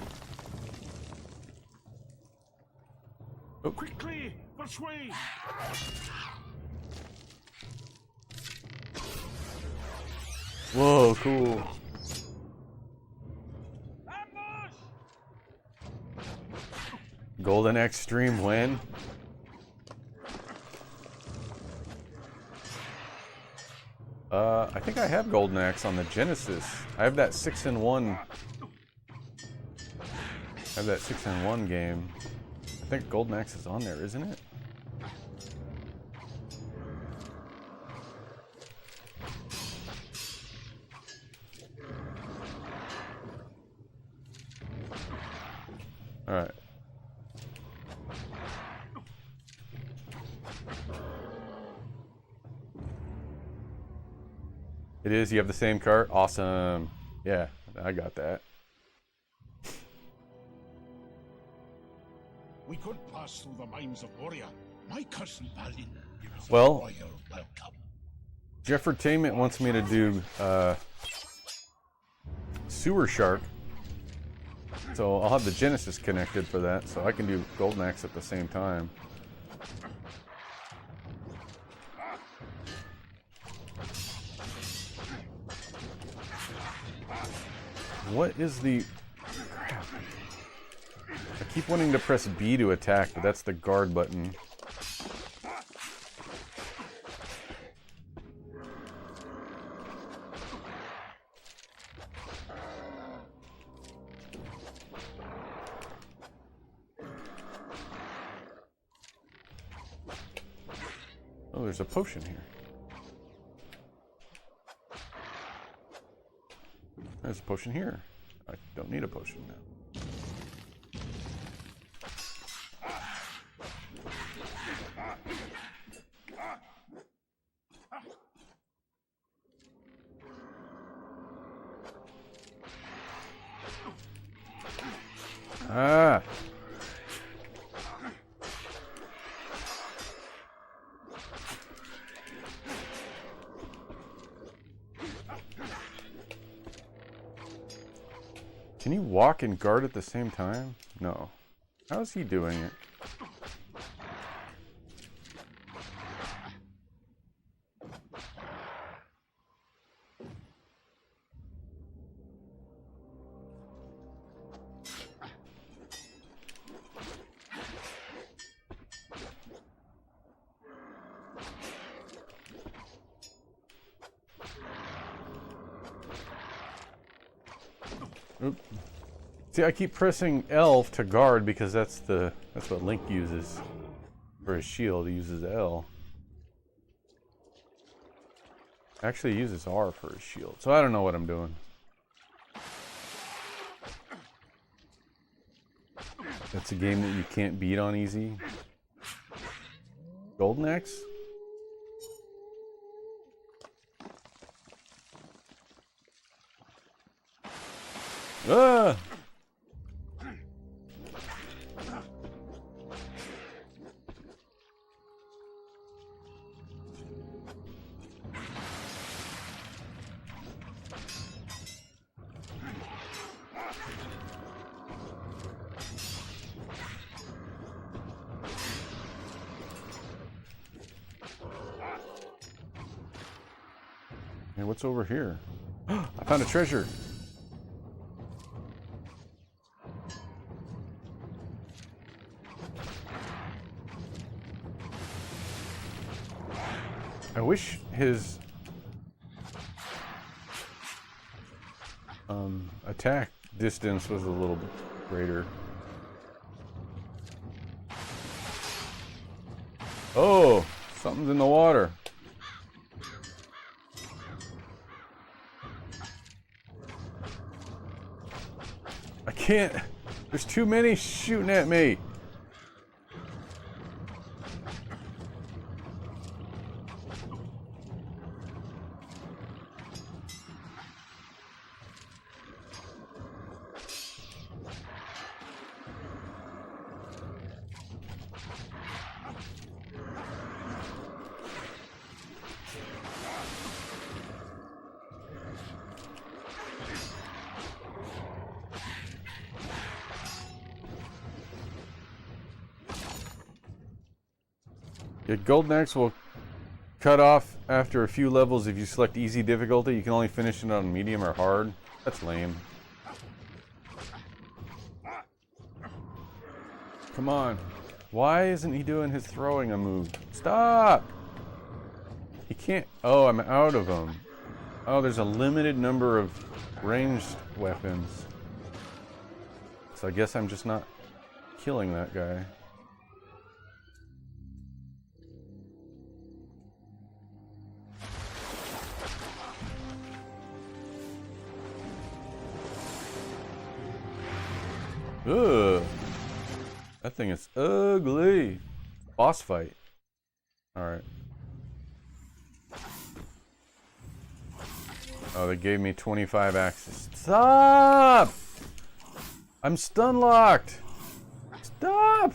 Oh. Quickly, which way? Whoa, cool. Golden Axe stream when? I think I have Golden Axe on the Genesis. I have that 6-in-1. I have that 6-in-1 game. I think Golden Axe is on there, isn't it? Alright. It is? You have the same cart? Awesome. Yeah, I got that. We could pass through the mines of Moria. My cousin Balin gives Well, a royal welcome. Jeffertainment wants me to do Sewer Shark. So I'll have the Genesis connected for that, so I can do Golden Axe at the same time. What is the... Crap. I keep wanting to press B to attack, but that's the guard button. Oh, there's a potion here. There's a potion here. I don't need a potion now. Ah! Can you walk and guard at the same time? No. How is he doing it? Oop. See, I keep pressing L to guard because that's what Link uses for his shield. He uses L. Actually, he uses R for his shield. So I don't know what I'm doing. That's a game that you can't beat on easy. Golden Axe? Ah! Hey, what's over here? I found a treasure. I wish his attack distance was a little bit greater. Oh, something's in the water. I can't. There's too many shooting at me. Yeah, Golden Axe will cut off after a few levels if you select easy difficulty. You can only finish it on medium or hard. That's lame. Come on. Why isn't he doing his throwing a move? Stop! He can't... Oh, I'm out of them. Oh, there's a limited number of ranged weapons. So I guess I'm just not killing that guy. Ugh. That thing is ugly. Boss fight. Alright. Oh, they gave me 25 axes. Stop! I'm stun locked! Stop!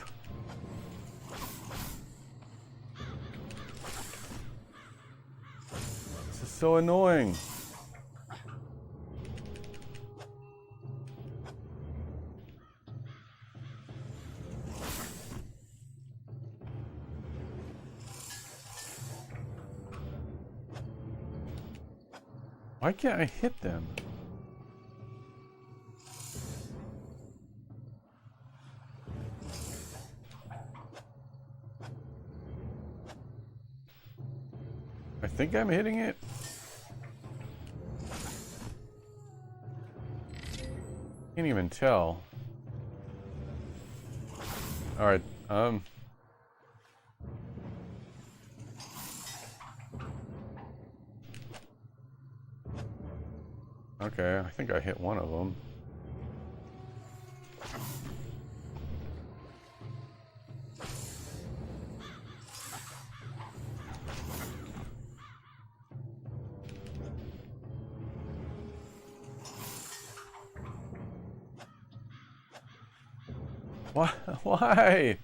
so annoying. Why can't I hit them? I think I'm hitting it. Can't even tell. All right. Okay, I think I hit one of them. Why? Why?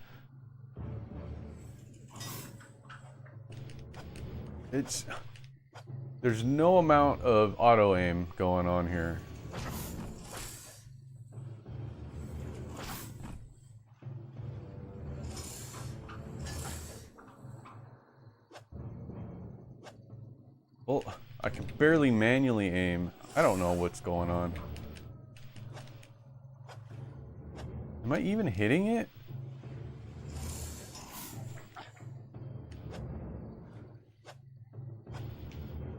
There's no amount of auto aim going on here. Well, I can barely manually aim. I don't know what's going on. Am I even hitting it?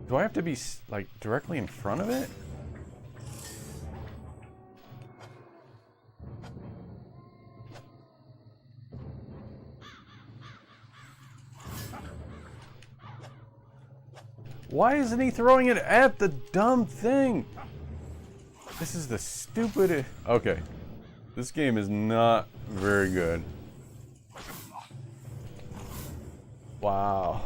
Do I have to be, like, directly in front of it? Why isn't he throwing it at the dumb thing? This is the stupidest... Okay. This game is not very good. Wow.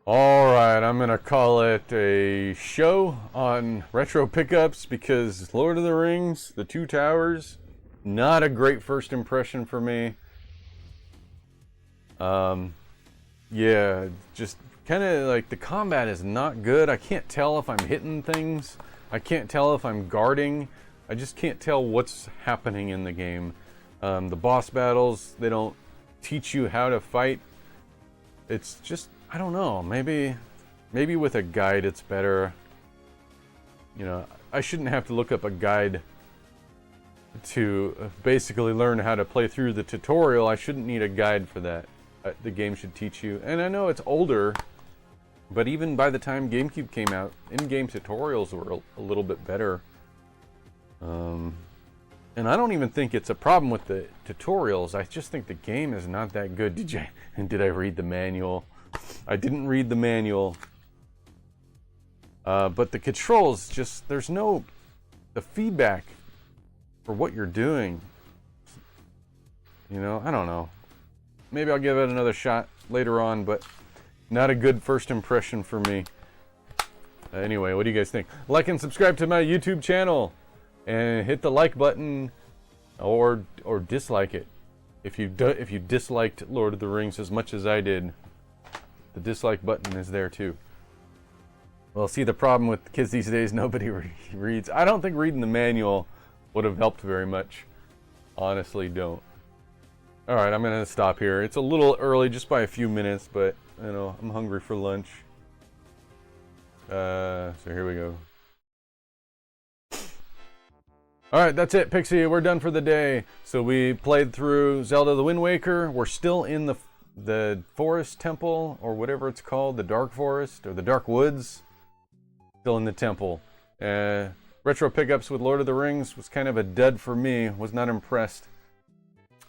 Alright, I'm gonna call it a show on retro pickups because Lord of the Rings, The Two Towers, not a great first impression for me. Yeah, just kind of like the combat is not good. I can't tell if I'm hitting things. I can't tell if I'm guarding. I just can't tell what's happening in the game. The boss battles, they don't teach you how to fight. It's just, I don't know, maybe with a guide it's better. You know, I shouldn't have to look up a guide to basically learn how to play through the tutorial. I shouldn't need a guide for that. The game should teach you. And I know it's older, but even by the time GameCube came out, in-game tutorials were a little bit better. And I don't even think it's a problem with the tutorials. I just think the game is not that good. Did I read the manual? I didn't read the manual. But the controls, just, there's no... The feedback for what you're doing. You know, I don't know. Maybe I'll give it another shot later on, but not a good first impression for me. Anyway, what do you guys think? Like and subscribe to my YouTube channel. And hit the like button or dislike it. If you disliked Lord of the Rings as much as I did, the dislike button is there too. Well, see, the problem with kids these days, nobody reads. I don't think reading the manual would have helped very much. Honestly, don't. All right, I'm gonna stop here. It's a little early, just by a few minutes, but you know, I'm hungry for lunch. So here we go. Alright, that's it, Pixie. We're done for the day. So we played through Zelda the Wind Waker. We're still in the forest temple, or whatever it's called, the Dark Forest, or the Dark Woods. Still in the temple. Retro pickups with Lord of the Rings was kind of a dud for me. Was not impressed.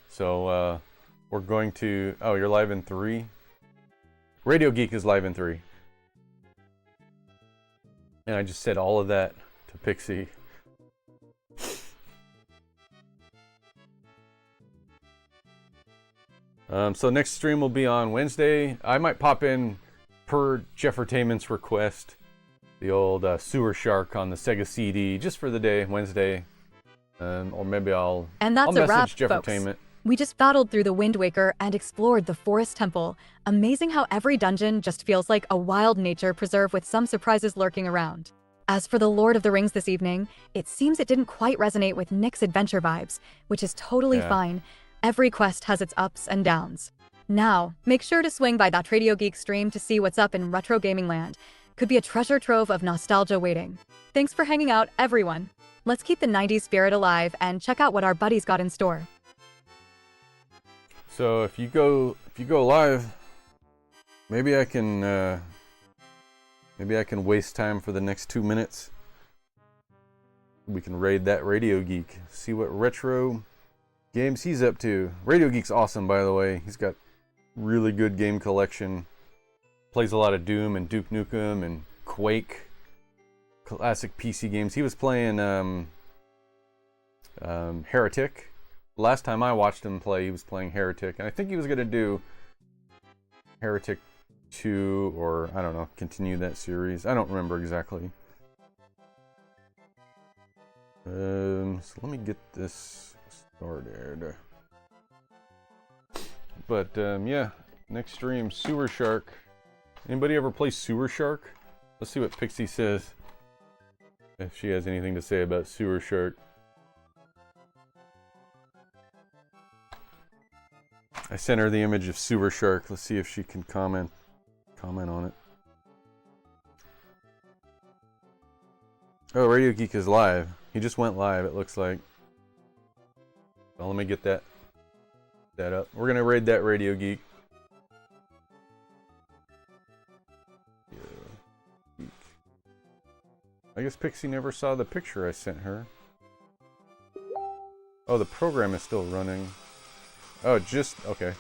So we're going to... Oh, you're live in 3? Radio Geek is live in 3. And I just said all of that to Pixie. So next stream will be on Wednesday. I might pop in per Jeffertainment's request. the old Sewer Shark on the Sega CD just for the day, Wednesday. Or maybe I'll that's a wrap, message folks. Jeffertainment. We just battled through the Wind Waker and explored the Forest Temple. Amazing how every dungeon just feels like a wild nature preserve with some surprises lurking around. As for the Lord of the Rings this evening, it seems it didn't quite resonate with Nick's adventure vibes, which is totally fine. Every quest has its ups and downs. Now, make sure to swing by that Radio Geek stream to see what's up in retro gaming land. Could be a treasure trove of nostalgia waiting. Thanks for hanging out, everyone. Let's keep the 90s spirit alive and check out what our buddies got in store. So if you go live, maybe I can waste time for the next 2 minutes. We can raid that Radio Geek, see what retro games he's up to. Radio Geek's awesome, by the way. He's got really good game collection. Plays a lot of Doom and Duke Nukem and Quake. Classic PC games. He was playing Heretic. Last time I watched him play, he was playing Heretic. And I think he was going to do Heretic 2 or, I don't know, continue that series. I don't remember exactly. So let me get this started. But yeah, next stream, Sewer Shark. Anybody ever play Sewer Shark? Let's see what Pixie says. If she has anything to say about Sewer Shark. I sent her the image of Sewer Shark. Let's see if she can comment on it. Oh, Radio Geek is live. He just went live, it looks like. Well, let me get that up. We're gonna raid that Radio Geek. I guess Pixie never saw the picture I sent her. Oh, the program is still running. Oh, okay.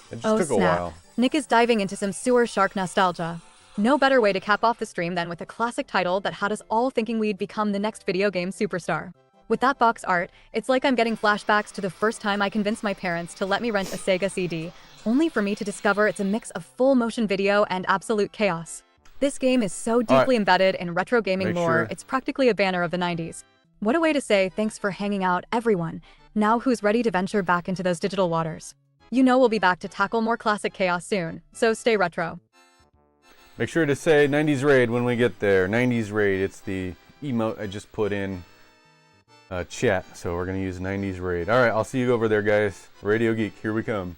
It just took a while. Nick is diving into some Sewer Shark nostalgia. No better way to cap off the stream than with a classic title that had us all thinking we'd become the next video game superstar. With that box art, it's like I'm getting flashbacks to the first time I convinced my parents to let me rent a Sega CD, only for me to discover it's a mix of full motion video and absolute chaos. This game is so deeply embedded in retro gaming lore, it's practically a banner of the 90s. What a way to say thanks for hanging out, everyone. Now who's ready to venture back into those digital waters? You know we'll be back to tackle more classic chaos soon, so stay retro. Make sure to say 90s Raid when we get there. 90s Raid, it's the emote I just put in chat, so we're going to use 90s Raid. Alright, I'll see you over there, guys. Radio Geek, here we come.